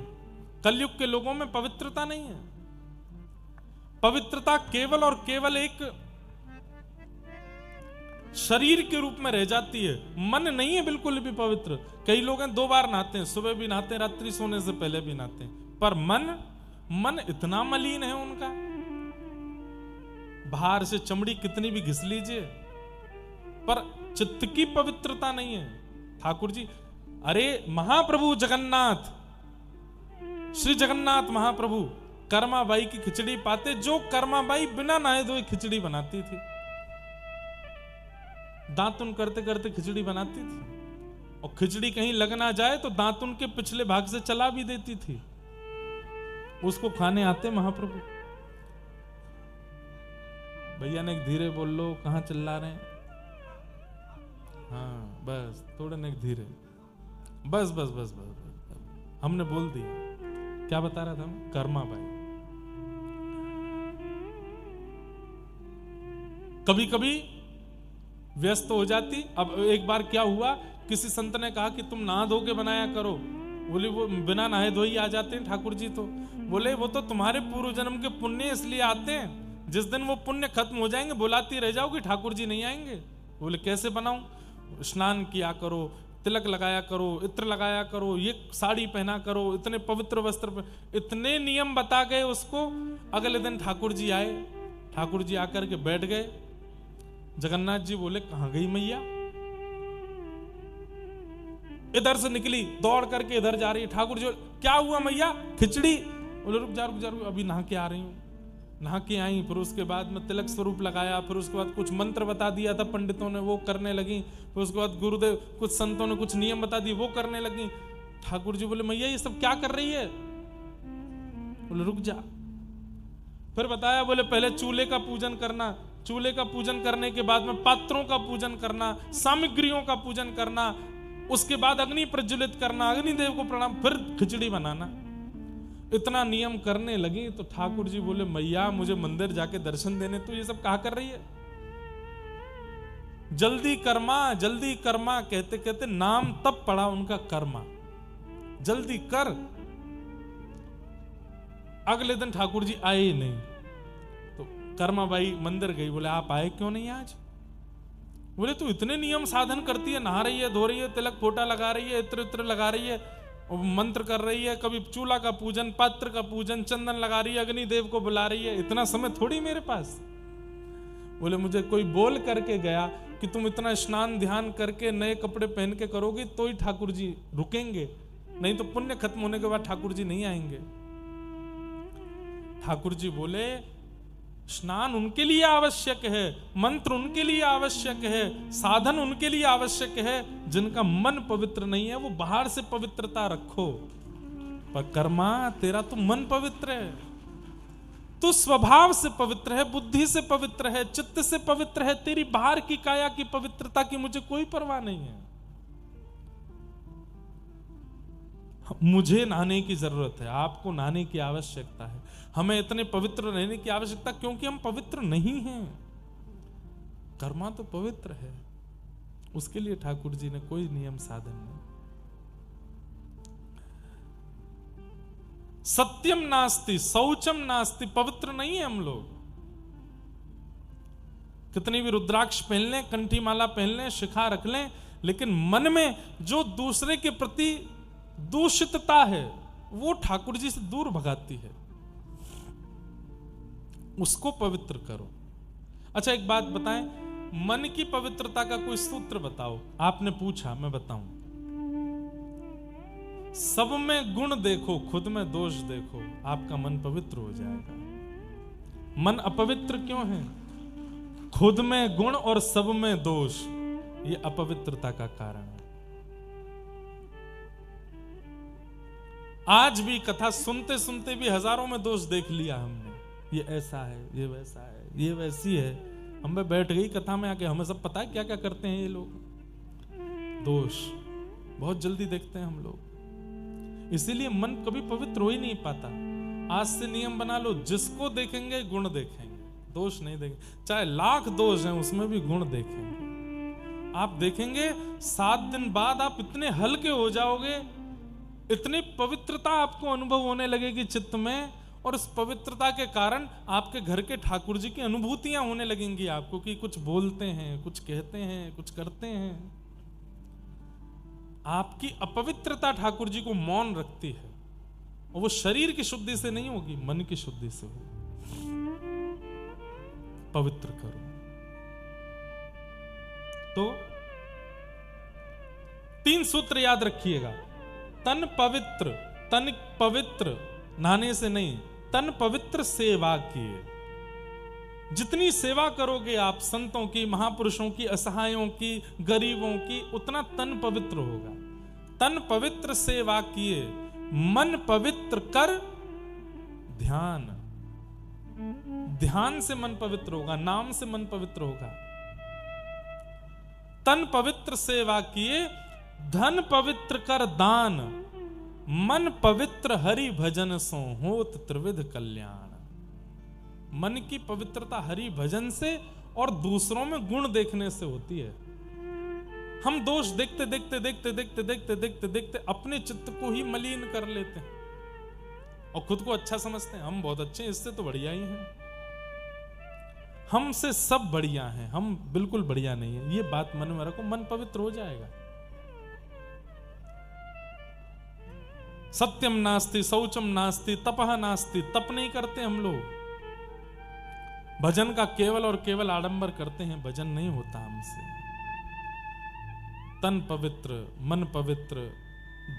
कलयुग के लोगों में पवित्रता नहीं है। पवित्रता केवल और केवल एक शरीर के रूप में रह जाती है, मन नहीं है बिल्कुल भी पवित्र। कई लोग हैं 2 बार नहाते हैं, सुबह भी नहाते हैं, रात्रि सोने से पहले भी नहाते हैं, पर मन इतना मलिन है उनका, बाहर से चमड़ी कितनी भी घिस लीजिए पर चित्त की पवित्रता नहीं है। ठाकुर जी, अरे महाप्रभु जगन्नाथ, श्री जगन्नाथ महाप्रभु कर्माबाई की खिचड़ी पाते, जो कर्माबाई बिना नहाए धोए खिचड़ी बनाती थी, दांतुन करते करते खिचड़ी बनाती थी, और खिचड़ी कहीं लग ना जाए तो दांतुन के पिछले भाग से चला भी देती थी। उसको खाने आते महाप्रभु। भैया ने धीरे बोल लो, कहां चिल्ला रहे हैं? हाँ बस थोड़े ने धीरे, बस बस बस बस, बस। हमने बोल दिया। क्या बता रहा था हम? कर्माबाई। कभी कभी व्यस्त हो जाती। अब एक बार क्या हुआ, किसी संत ने कहा कि तुम नहा धो के बनाया करो। बोले वो बिना नहाए धोए आ जाते हैं ठाकुर जी तो। बोले वो तो तुम्हारे पूर्व जन्म के पुण्य इसलिए आते हैं, जिस दिन वो पुण्य खत्म हो जाएंगे बुलाती रह जाओगी, ठाकुर जी नहीं आएंगे। बोले कैसे बनाऊं? स्नान किया करो, तिलक लगाया करो, इत्र लगाया करो, ये साड़ी पहना करो, इतने पवित्र वस्त्र, इतने नियम बता गए उसको। अगले दिन ठाकुर जी आए, ठाकुर जी आकर के बैठ गए। जगन्नाथ जी बोले कहां गई मैया? इधर से निकली, दौड़ करके इधर जा रही है। ठाकुर जी, क्या हुआ मैया? खिचड़ी। बोले रुक जा रुक जा, अभी नहा के आ रही हूं। नहा के आई, फिर उसके बाद में तिलक स्वरूप लगाया, फिर उसके बाद कुछ मंत्र बता दिया था पंडितों ने, वो करने लगी। फिर उसके बाद गुरुदेव, कुछ संतों ने कुछ नियम बता दिए, वो करने लगी। ठाकुर जी बोले मैया ये सब क्या कर रही है? बोले रुक जा। फिर बताया, बोले पहले चूल्हे का पूजन करना, चूल्हे का पूजन करने के बाद में पात्रों का पूजन करना, सामग्रियों का पूजन करना, उसके बाद अग्नि प्रज्वलित करना, अग्निदेव को प्रणाम, फिर खिचड़ी बनाना। इतना नियम करने लगी तो ठाकुर जी बोले, मैया मुझे मंदिर जाके दर्शन देने, तो ये सब कहा कर रही है? जल्दी कर्मा कहते कहते नाम तब पड़ा उनका कर्मा, जल्दी कर। अगले दिन ठाकुर जी आए ही नहीं, तो कर्मा बाई मंदिर गई, बोले आप आए क्यों नहीं आज? बोले तू इतने नियम साधन करती है, नहा रही है, धो रही है, तिलक फोटा लगा रही है, इत्र इत्र लगा रही है, मंत्र कर रही है, कभी चूल्हा का पूजन, पात्र का पूजन, चंदन लगा रही है, अग्निदेव को बुला रही है, इतना समय थोड़ी मेरे पास। बोले मुझे कोई बोल करके गया कि तुम इतना स्नान ध्यान करके नए कपड़े पहन के करोगे तो ही ठाकुर जी रुकेंगे, नहीं तो पुण्य खत्म होने के बाद ठाकुर जी नहीं आएंगे। ठाकुर जी बोले स्नान उनके लिए आवश्यक है, मंत्र उनके लिए आवश्यक है, साधन उनके लिए आवश्यक है जिनका मन पवित्र नहीं है, वो बाहर से पवित्रता रखो। पर कर्मा तेरा तो मन पवित्र है, तू स्वभाव से पवित्र है, बुद्धि से पवित्र है, चित्त से पवित्र है, तेरी बाहर की काया की पवित्रता की मुझे कोई परवाह नहीं है। मुझे नहाने की जरूरत है, आपको नहाने की आवश्यकता है, हमें इतने पवित्र रहने की आवश्यकता, क्योंकि हम पवित्र नहीं हैं। कर्मा तो पवित्र है, उसके लिए ठाकुर जी ने कोई नियम साधन नहीं। सत्यम नास्ति शौचम नास्ति, पवित्र नहीं है हम लोग। कितनी भी रुद्राक्ष पहन लें, कंठी माला पहन लें, शिखा रख लें, लेकिन मन में जो दूसरे के प्रति दूषितता है वो ठाकुर जी से दूर भगाती है, उसको पवित्र करो। अच्छा एक बात बताएं, मन की पवित्रता का कोई सूत्र बताओ। आपने पूछा, मैं बताऊं। सब में गुण देखो, खुद में दोष देखो, आपका मन पवित्र हो जाएगा। मन अपवित्र क्यों है? खुद में गुण और सब में दोष, ये अपवित्रता का कारण है। आज भी कथा सुनते सुनते भी हजारों में दोष देख लिया हमने, ये ऐसा है, ये वैसा है, ये वैसी है। हम पे बैठ गई कथा में आके, हमें सब पता है क्या क्या करते हैं ये लोग। दोष बहुत जल्दी देखते हैं हम लोग, इसीलिए मन कभी पवित्र हो ही नहीं पाता। आज से नियम बना लो, जिसको देखेंगे गुण देखेंगे, दोष नहीं देखेंगे। चाहे लाख दोष हैं उसमें भी गुण देखेंगे। आप देखेंगे 7 दिन बाद आप इतने हल्के हो जाओगे, इतनी पवित्रता आपको अनुभव होने लगेगी चित्त में, और उस पवित्रता के कारण आपके घर के ठाकुर जी की अनुभूतियां होने लगेंगी आपको, कि कुछ बोलते हैं, कुछ कहते हैं, कुछ करते हैं। आपकी अपवित्रता ठाकुर जी को मौन रखती है, और वो शरीर की शुद्धि से नहीं होगी, मन की शुद्धि से होगी। पवित्र करो। तो 3 सूत्र याद रखिएगा। तन पवित्र नहाने से नहीं, तन पवित्र सेवा किए। जितनी सेवा करोगे आप संतों की, महापुरुषों की, असहायों की, गरीबों की, उतना तन पवित्र होगा। तन पवित्र सेवा किए, मन पवित्र कर ध्यान। ध्यान से मन पवित्र होगा, नाम से मन पवित्र होगा। तन पवित्र सेवा किए, धन पवित्र कर दान, मन पवित्र हरि भजन सो होत त्रिविध कल्याण। मन की पवित्रता हरि भजन से और दूसरों में गुण देखने से होती है। हम दोष देखते देखते देखते देखते देखते देखते देखते अपने चित्त को ही मलिन कर लेते हैं और खुद को अच्छा समझते हैं। हम बहुत अच्छे हैं, इससे तो बढ़िया ही हैं, हमसे सब बढ़िया हैं, हम बिल्कुल बढ़िया नहीं है। ये बात मन में रखो, मन पवित्र हो जाएगा। सत्यम नास्ति शौचम नास्ति तपह नास्ति। तप नहीं करते हम लोग, भजन का केवल और केवल आडंबर करते हैं, भजन नहीं होता हमसे। तन पवित्र, मन पवित्र,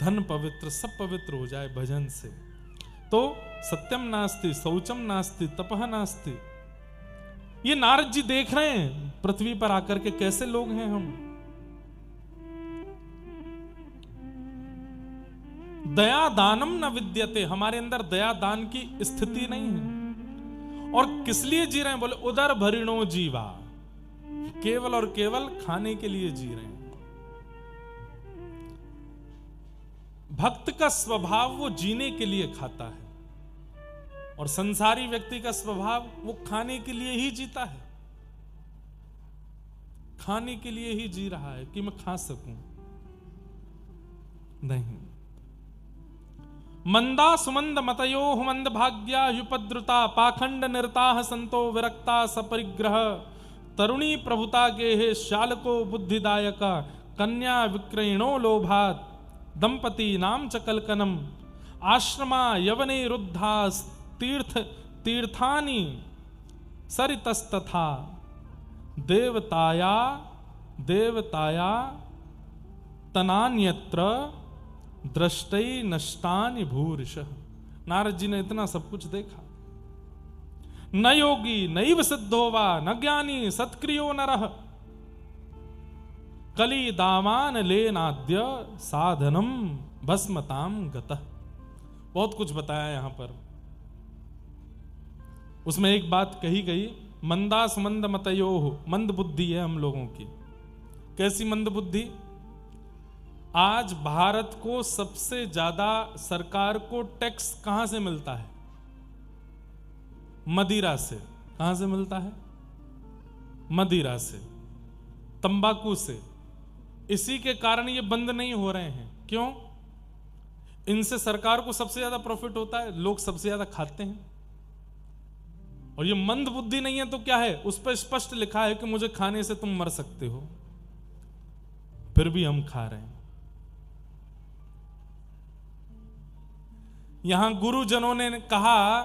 धन पवित्र, सब पवित्र हो जाए भजन से। तो सत्यम नास्ति शौचम नास्ति तपह नास्ति। ये नारद जी देख रहे हैं पृथ्वी पर आकर के कैसे लोग हैं हम। दया दानम न विद्यते, हमारे अंदर दया दान की स्थिति नहीं है। और किस लिए जी रहे हैं? बोले उदर भरिणो जीवा, केवल और केवल खाने के लिए जी रहे हैं। भक्त का स्वभाव वो जीने के लिए खाता है, और संसारी व्यक्ति का स्वभाव वो खाने के लिए ही जीता है, खाने के लिए ही जी रहा है कि मैं खा सकूं। नहीं। मंदा सुमंद मतयो मंद भाग्या युपद्रुता पाखंड निरता संतो विरक्ता सपरिग्रह तरुणी प्रभुता के हे शालको बुद्धिदायक कन्या विक्रयणो लोभात दंपति नाम च कलकनम आश्रमा यवने रुद्धा तीर्थानि सरितस्तथा देवताया तनान्यत्र दृष्टै नष्टानि भूरिशः। नारद जी ने इतना सब कुछ देखा। न योगी नैव सिद्धो वा न ज्ञानी सत्क्रियो नरः कली दामान लेनाद्य साधनम भस्मताम गतः। बहुत कुछ बताया यहां पर। उसमें एक बात कही गई, मंदास मंद मतयोह, मंद बुद्धि है हम लोगों की। कैसी मंद बुद्धि? आज भारत को सबसे ज्यादा सरकार को टैक्स कहां से मिलता है? मदिरा से। कहां से मिलता है? मदिरा से, तंबाकू से। इसी के कारण ये बंद नहीं हो रहे हैं। क्यों? इनसे सरकार को सबसे ज्यादा प्रॉफिट होता है, लोग सबसे ज्यादा खाते हैं। और ये मंद बुद्धि नहीं है तो क्या है? उस पर स्पष्ट लिखा है कि मुझे खाने से तुम मर सकते हो, फिर भी हम खा रहे हैं। यहां गुरुजनों ने कहा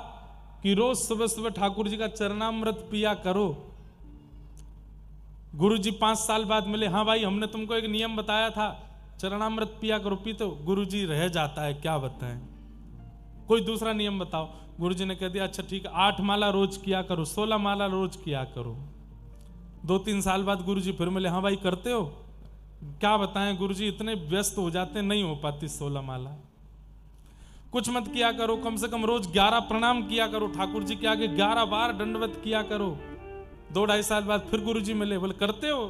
कि रोज सुबह सुबह ठाकुर जी का चरणामृत पिया करो। गुरु जी 5 साल बाद मिले, हाँ भाई हमने तुमको एक नियम बताया था, चरणामृत पिया करो। पीते हो? गुरु जी रह जाता है, क्या बताएं, कोई दूसरा नियम बताओ। गुरु जी ने कह दिया अच्छा ठीक है, 8 माला रोज किया करो, 16 माला रोज किया करो। 2-3 साल बाद गुरु जी फिर मिले, हाँ भाई करते हो? क्या बताएं गुरु जी, इतने व्यस्त हो जाते, नहीं हो पाती 16 माला। कुछ मत किया करो, कम से कम रोज 11 प्रणाम किया करो, ठाकुर जी के आगे 11 बार दंडवत किया करो। 2-2.5 साल बाद फिर गुरु जी मिले, बोले करते हो?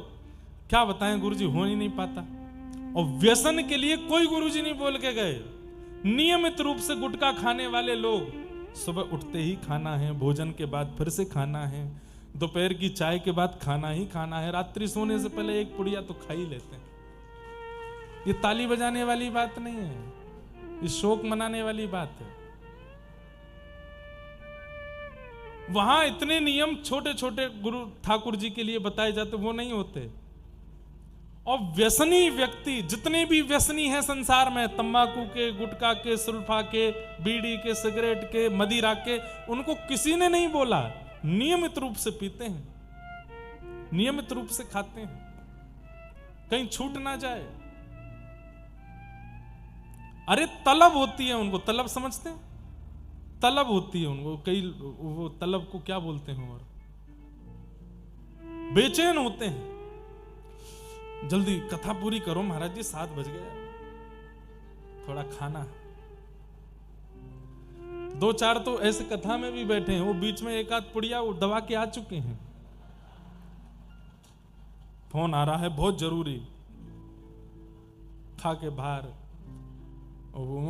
क्या बताएं गुरु जी, हो ही नहीं पाता। और व्यसन के लिए कोई गुरु जी नहीं बोल के गए। नियमित रूप से गुटखा खाने वाले लोग, सुबह उठते ही खाना है, भोजन के बाद फिर से खाना है, दोपहर की चाय के बाद खाना ही खाना है, रात्रि सोने से पहले एक पुड़िया तो खा ही लेते हैं। ये ताली बजाने वाली बात नहीं है, ये शोक मनाने वाली बात है। वहां इतने नियम छोटे छोटे गुरु ठाकुर जी के लिए बताए जाते, वो नहीं होते। और व्यसनी व्यक्ति, जितने भी व्यसनी हैं संसार में, तंबाकू के, गुटखा के, सुल्फा के, बीड़ी के, सिगरेट के, मदिरा के, उनको किसी ने नहीं बोला। नियमित रूप से पीते हैं, नियमित रूप से खाते हैं, कहीं छूट ना जाए। अरे तलब होती है उनको, तलब समझते हैं? तलब होती है उनको, कई वो तलब को क्या बोलते हैं, और बेचैन होते हैं। जल्दी कथा पूरी करो महाराज जी, 7 बज गए, थोड़ा खाना। 2-4 तो ऐसे कथा में भी बैठे हैं, वो बीच में एक आध पुड़िया वो दबा के आ चुके हैं। फोन आ रहा है बहुत जरूरी, खा के बाहर और वो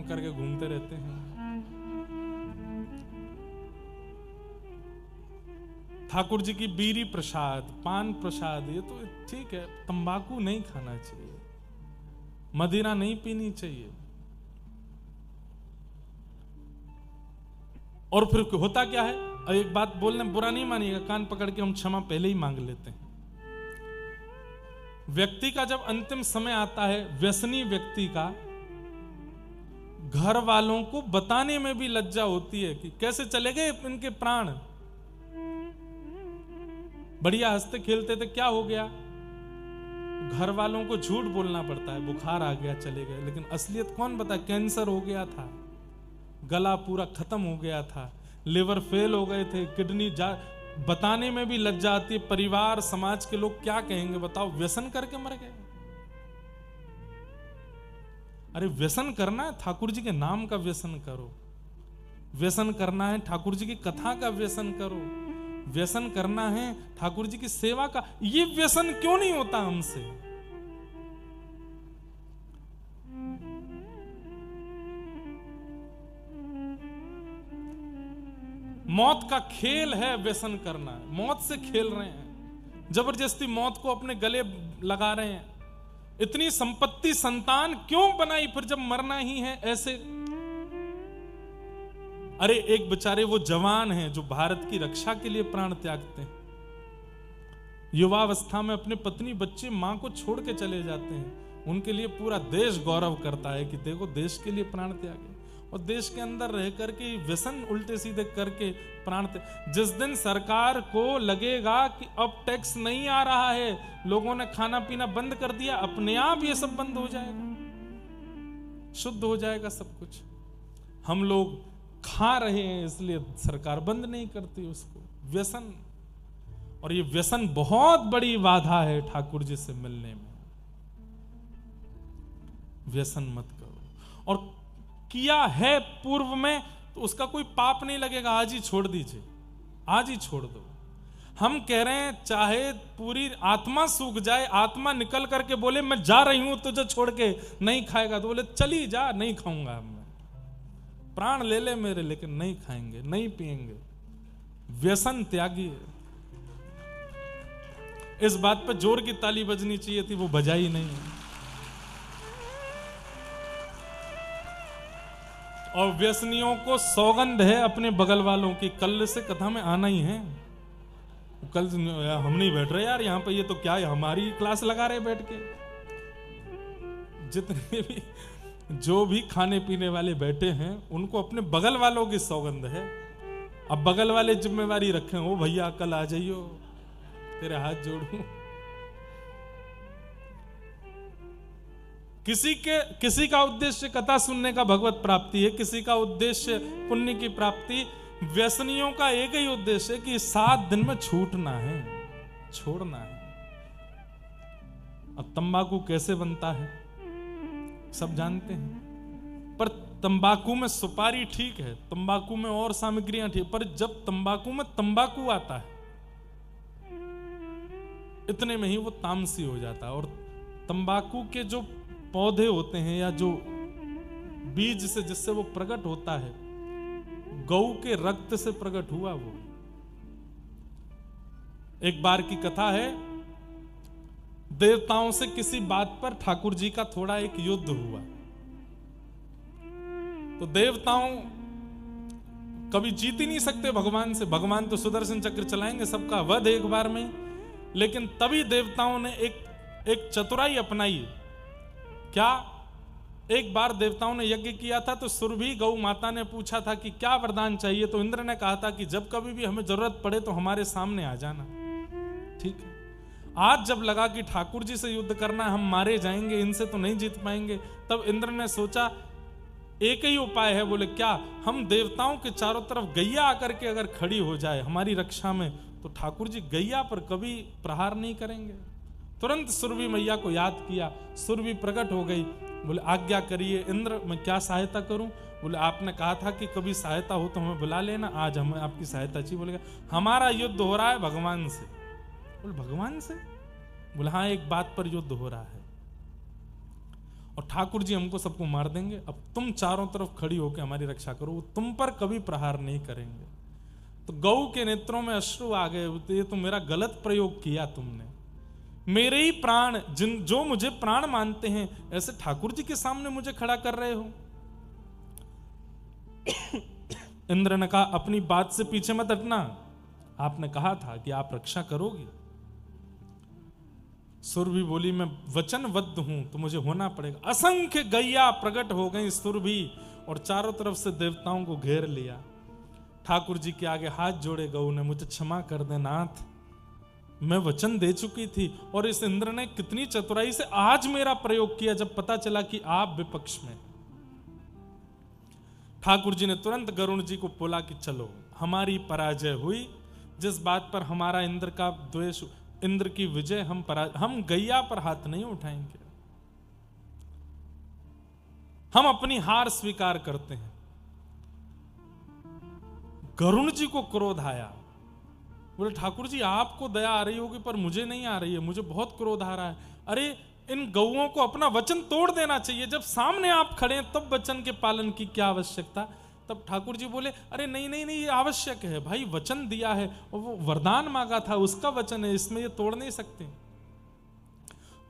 करके घूमते रहते हैं। ठाकुर जी की बीड़ी प्रसाद, पान प्रसाद, ये तो ठीक है। तंबाकू नहीं खाना चाहिए, मदिरा नहीं पीनी चाहिए। और फिर होता क्या है, और एक बात बोलने बुरा नहीं मानिएगा, कान पकड़ के हम क्षमा पहले ही मांग लेते हैं। व्यक्ति का जब अंतिम समय आता है, व्यसनी व्यक्ति का, घर वालों को बताने में भी लज्जा होती है कि कैसे चले गए इनके प्राण। बढ़िया हंसते खेलते थे, क्या हो गया? घर वालों को झूठ बोलना पड़ता है, बुखार आ गया चले गए। लेकिन असलियत कौन बताए? कैंसर हो गया था, गला पूरा खत्म हो गया था, लिवर फेल हो गए थे, किडनी बताने में भी लज्जा आती है। परिवार समाज के लोग क्या कहेंगे बताओ, व्यसन करके मर गए। अरे व्यसन करना है, ठाकुर जी के नाम का व्यसन करो, व्यसन करना है ठाकुर जी की कथा का व्यसन करो, व्यसन करना है ठाकुर जी की सेवा का, ये व्यसन क्यों नहीं होता हमसे? मौत का खेल है व्यसन करना, मौत से खेल रहे हैं, जबरदस्ती मौत को अपने गले लगा रहे हैं। इतनी संपत्ति संतान क्यों बनाई फिर जब मरना ही है ऐसे? अरे एक बेचारे वो जवान हैं जो भारत की रक्षा के लिए प्राण त्यागते हैं, युवावस्था में अपने पत्नी बच्चे मां को छोड़ के चले जाते हैं, उनके लिए पूरा देश गौरव करता है कि देखो देश के लिए प्राण त्यागे, और देश के अंदर रह करके व्यसन उल्टे सीधे करके प्राण जिस दिन सरकार को लगेगा कि अब टैक्स नहीं आ रहा है, लोगों ने खाना पीना बंद कर दिया, अपने आप ये सब बंद हो जाएगा, शुद्ध हो जाएगा सब कुछ। हम लोग खा रहे हैं इसलिए सरकार बंद नहीं करती उसको, व्यसन। और ये व्यसन बहुत बड़ी बाधा है ठाकुर जी से मिलने में। व्यसन मत करो, और किया है पूर्व में तो उसका कोई पाप नहीं लगेगा, आज ही छोड़ दीजिए, आज ही छोड़ दो। हम कह रहे हैं चाहे पूरी आत्मा सूख जाए, आत्मा निकल करके बोले मैं जा रही हूं तुझे छोड़ के, नहीं खाएगा तो बोले चली जा, नहीं खाऊंगा मैं, प्राण ले ले मेरे, लेकिन नहीं खाएंगे, नहीं पिएंगे। व्यसन त्यागी। इस बात पर जोर की ताली बजनी चाहिए थी, वो बजाई नहीं। और व्यसनियों को सौगंध है अपने बगल वालों की, कल से कथा में आना ही है। कल हम नहीं बैठ रहे यार यहाँ पे, ये तो क्या है हमारी क्लास लगा रहे बैठ के। जितने भी जो भी खाने पीने वाले बैठे हैं उनको अपने बगल वालों की सौगंध है। अब बगल वाले जिम्मेवारी रखें, ओ भैया कल आ जाइयो, तेरे हाथ जोड़ूं। किसी का उद्देश्य कथा सुनने का भगवत प्राप्ति है, किसी का उद्देश्य पुण्य की प्राप्ति। व्यसनियों का एक ही उद्देश्य है कि 7 दिन में छूटना है, छोड़ना है। अब तंबाकू कैसे बनता है सब जानते हैं, पर तंबाकू में सुपारी ठीक है, तंबाकू में और सामग्रियां ठीक, पर जब तंबाकू में तंबाकू आता है इतने में ही वो तामसी हो जाता है। और तंबाकू के जो पौधे होते हैं या जो बीज से जिससे वो प्रकट होता है, गौ के रक्त से प्रकट हुआ वो। एक बार की कथा है, देवताओं से किसी बात पर ठाकुर जी का थोड़ा एक युद्ध हुआ। तो देवताओं कभी जीत ही नहीं सकते भगवान से, भगवान तो सुदर्शन चक्र चलाएंगे सबका वध एक बार में। लेकिन तभी देवताओं ने एक चतुराई अपनाई। क्या? एक बार देवताओं ने यज्ञ किया था तो सुरभि गौ माता ने पूछा था कि क्या वरदान चाहिए, तो इंद्र ने कहा था कि जब कभी भी हमें जरूरत पड़े तो हमारे सामने आ जाना। ठीक है, आज जब लगा कि ठाकुर जी से युद्ध करना, हम मारे जाएंगे, इनसे तो नहीं जीत पाएंगे, तब इंद्र ने सोचा एक ही उपाय है। बोले क्या? हम देवताओं के चारों तरफ गैया आकर के अगर खड़ी हो जाए हमारी रक्षा में, तो ठाकुर जी गैया पर कभी प्रहार नहीं करेंगे। तुरंत सुरभि मैया को याद किया, सुरभि प्रकट हो गई। बोले आज्ञा करिए इंद्र, मैं क्या सहायता करूं? बोले आपने कहा था कि कभी सहायता हो तो हमें बुला लेना, आज हमें आपकी सहायता चाहिए। बोले हमारा युद्ध हो रहा है भगवान से। बोले भगवान से? बोले हाँ, एक बात पर युद्ध हो रहा है और ठाकुर जी हमको सबको मार देंगे। अब तुम चारों तरफ खड़ी होकर हमारी रक्षा करो, वो तुम पर कभी प्रहार नहीं करेंगे। तो गौ के नेत्रों में अश्रु आ गए, ये तो मेरा गलत प्रयोग किया तुमने। मेरे ही प्राण जो मुझे प्राण मानते हैं, ऐसे ठाकुर जी के सामने मुझे खड़ा कर रहे हो। इंद्र ने कहा अपनी बात से पीछे मत हटना, आपने कहा था कि आप रक्षा करोगे। सुरभि बोली मैं वचनबद्ध हूं तो मुझे होना पड़ेगा। असंख्य गैया प्रकट हो गई सुरभि और चारों तरफ से देवताओं को घेर लिया। ठाकुर जी के आगे हाथ जोड़े गौ ने, मुझे क्षमा कर दे नाथ, मैं वचन दे चुकी थी। और इस इंद्र ने कितनी चतुराई से आज मेरा प्रयोग किया जब पता चला कि आप विपक्ष में। ठाकुर जी ने तुरंत गरुण जी को बोला कि चलो हमारी पराजय हुई, जिस बात पर हमारा इंद्र का द्वेष, इंद्र की विजय, हम गैया पर हाथ नहीं उठाएंगे, हम अपनी हार स्वीकार करते हैं। गरुण जी को क्रोध आया। बोले ठाकुर जी आपको दया आ रही होगी पर मुझे नहीं आ रही है, मुझे बहुत क्रोध आ रहा है। अरे इन गौओं को अपना वचन तोड़ देना चाहिए, जब सामने आप खड़े हैं तब वचन के पालन की क्या आवश्यकता। तब ठाकुर जी बोले अरे नहीं नहीं नहीं, ये आवश्यक है भाई, वचन दिया है और वो वरदान मांगा था, उसका वचन है, इसमें ये तोड़ नहीं सकते।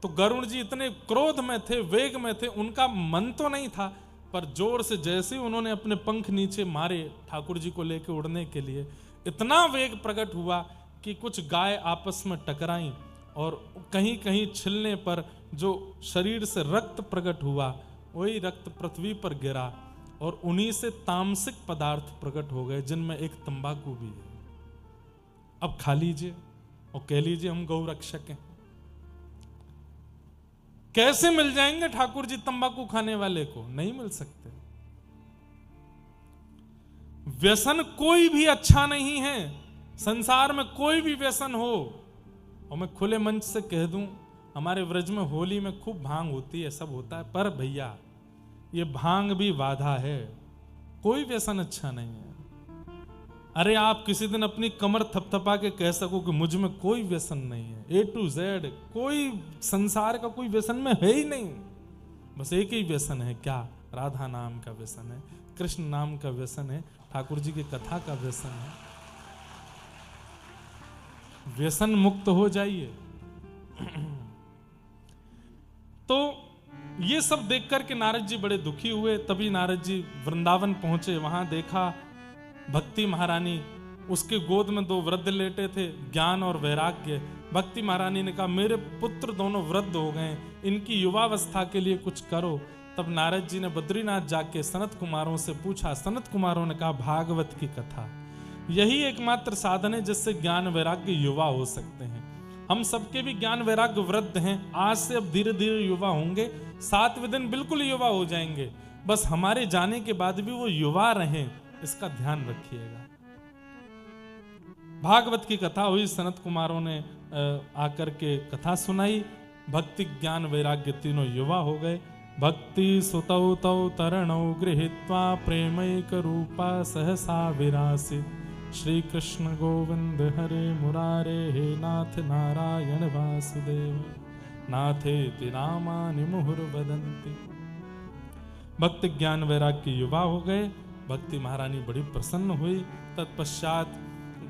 तो गरुड़ जी इतने क्रोध में थे, वेग में थे, उनका मन तो नहीं था, पर जोर से जैसे ही उन्होंने अपने पंख नीचे मारे ठाकुर जी को लेकर उड़ने के लिए, इतना वेग प्रकट हुआ कि कुछ गाय आपस में टकराई और कहीं कहीं छिलने पर जो शरीर से रक्त प्रकट हुआ वही रक्त पृथ्वी पर गिरा और उन्हीं से तामसिक पदार्थ प्रकट हो गए जिनमें एक तंबाकू भी है। अब खा लीजिए और कह लीजिए हम गौ रक्षक हैं। कैसे मिल जाएंगे ठाकुर जी तंबाकू खाने वाले को? नहीं मिल सकते। व्यसन कोई भी अच्छा नहीं है, संसार में कोई भी व्यसन हो। और मैं खुले मंच से कह दूं, हमारे व्रज में होली में खूब भांग होती है, सब होता है, पर भैया ये भांग भी बाधा है, कोई व्यसन अच्छा नहीं है। अरे आप किसी दिन अपनी कमर थपथपा के कह सको कि मुझ में कोई व्यसन नहीं है, A to Z कोई संसार का कोई व्यसन में है ही नहीं। बस एक ही व्यसन है, क्या? राधा नाम का व्यसन है, कृष्ण नाम का व्यसन है, ठाकुर जी की कथा का व्यसन है। व्यसन मुक्त हो जाइए। तो ये सब देख करके नारद जी बड़े दुखी हुए। तभी नारद जी वृंदावन पहुंचे, वहां देखा भक्ति महारानी, उसके गोद में दो वृद्ध लेटे थे, ज्ञान और वैराग्य। भक्ति महारानी ने कहा मेरे पुत्र दोनों वृद्ध हो गए, इनकी युवावस्था के लिए कुछ करो। तब नारद जी ने बद्रीनाथ जाके सनत कुमारों से पूछा। सनत कुमारों ने कहा भागवत की कथा, यही एकमात्र साधन है जिससे ज्ञान वैराग्य युवा हो सकते हैं। हम सबके भी ज्ञान वैराग्य वृद्ध हैं, आज से अब धीरे धीरे युवा होंगे, 7वें दिन बिल्कुल युवा हो जाएंगे। बस हमारे जाने के बाद भी वो युवा रहें, इसका ध्यान रखिएगा। भागवत की कथा हुई, सनत कुमारों ने आकर के कथा सुनाई। भक्ति ज्ञान वैराग्य तीनों युवा हो गए। भक्ति सुतौ तौ तरणौ गृहीत्वा प्रेमैक रूपा सहसा विरासित। श्री कृष्ण गोविंद हरे मुरारे हे नाथ नारायण वासुदेव नाथेति नामानि मुहुर्वदन्ति। भक्ति ज्ञान वैराग्य युवा हो गए। भक्ति महारानी बड़ी प्रसन्न हुई। तत्पश्चात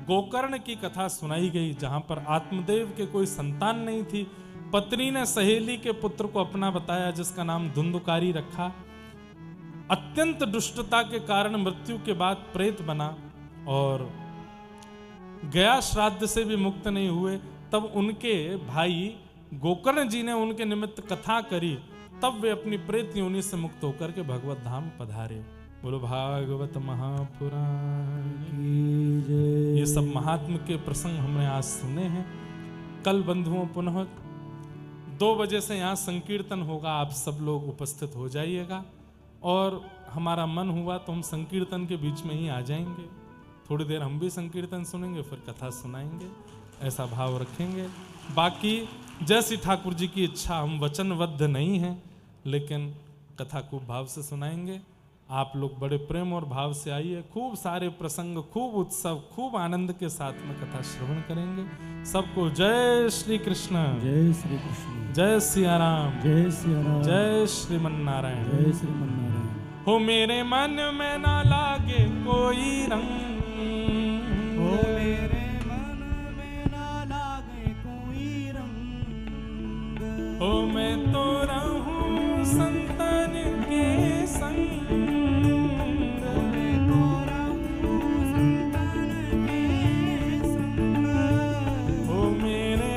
गोकर्ण की कथा सुनाई गई, जहां पर आत्मदेव के कोई संतान नहीं थी। पत्नी ने सहेली के पुत्र को अपना बताया, जिसका नाम धुंधुकारी रखा। अत्यंत दुष्टता के कारण मृत्यु के बाद प्रेत बना और गया श्राद्ध से भी मुक्त नहीं हुए। तब उनके भाई गोकर्ण जी ने उनके निमित्त कथा करी, तब वे अपनी प्रेत योनि से मुक्त होकर के भगवत धाम पधारे। बोलो भागवत महापुराण की जय। ये सब महात्म के प्रसंग हमने आज सुने हैं। कल बंधुओं पुनः 2 बजे से यहाँ संकीर्तन होगा, आप सब लोग उपस्थित हो जाइएगा। और हमारा मन हुआ तो हम संकीर्तन के बीच में ही आ जाएंगे, थोड़ी देर हम भी संकीर्तन सुनेंगे, फिर कथा सुनाएंगे, ऐसा भाव रखेंगे। बाकी जैसी ठाकुर जी की इच्छा, हम वचनबद्ध नहीं हैं, लेकिन कथा खूब भाव से सुनाएंगे। आप लोग बड़े प्रेम और भाव से आइए, खूब सारे प्रसंग, खूब उत्सव, खूब आनंद के साथ में कथा श्रवण करेंगे। सबको जय श्री कृष्ण, जय श्री कृष्ण, जय सिया राम, जय सिया राम, जय श्रीमन्नारायण। जय श्रीमन्नारायण। हो मेरे मन में ना लागे कोई रंग, हो मेरे मन में ना लागे कोई रंग, हो मैं तो रहूं संतन के संग, मैं तो रहूं संतन के संग, हो मेरे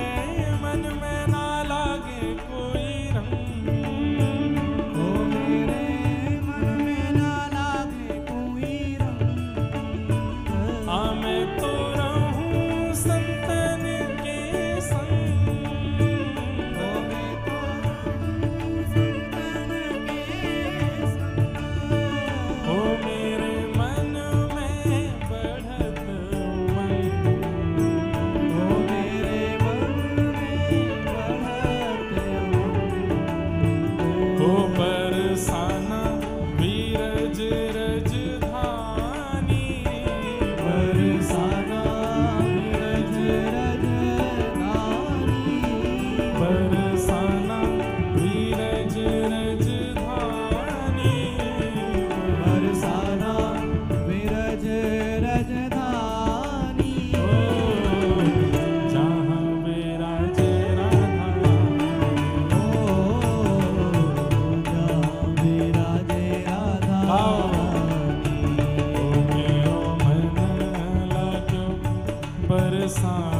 मन में ना लागे कोई रंग, हो मेरे मन में ना लागे कोई रंग, हाँ मैं तो रहूं बरसाना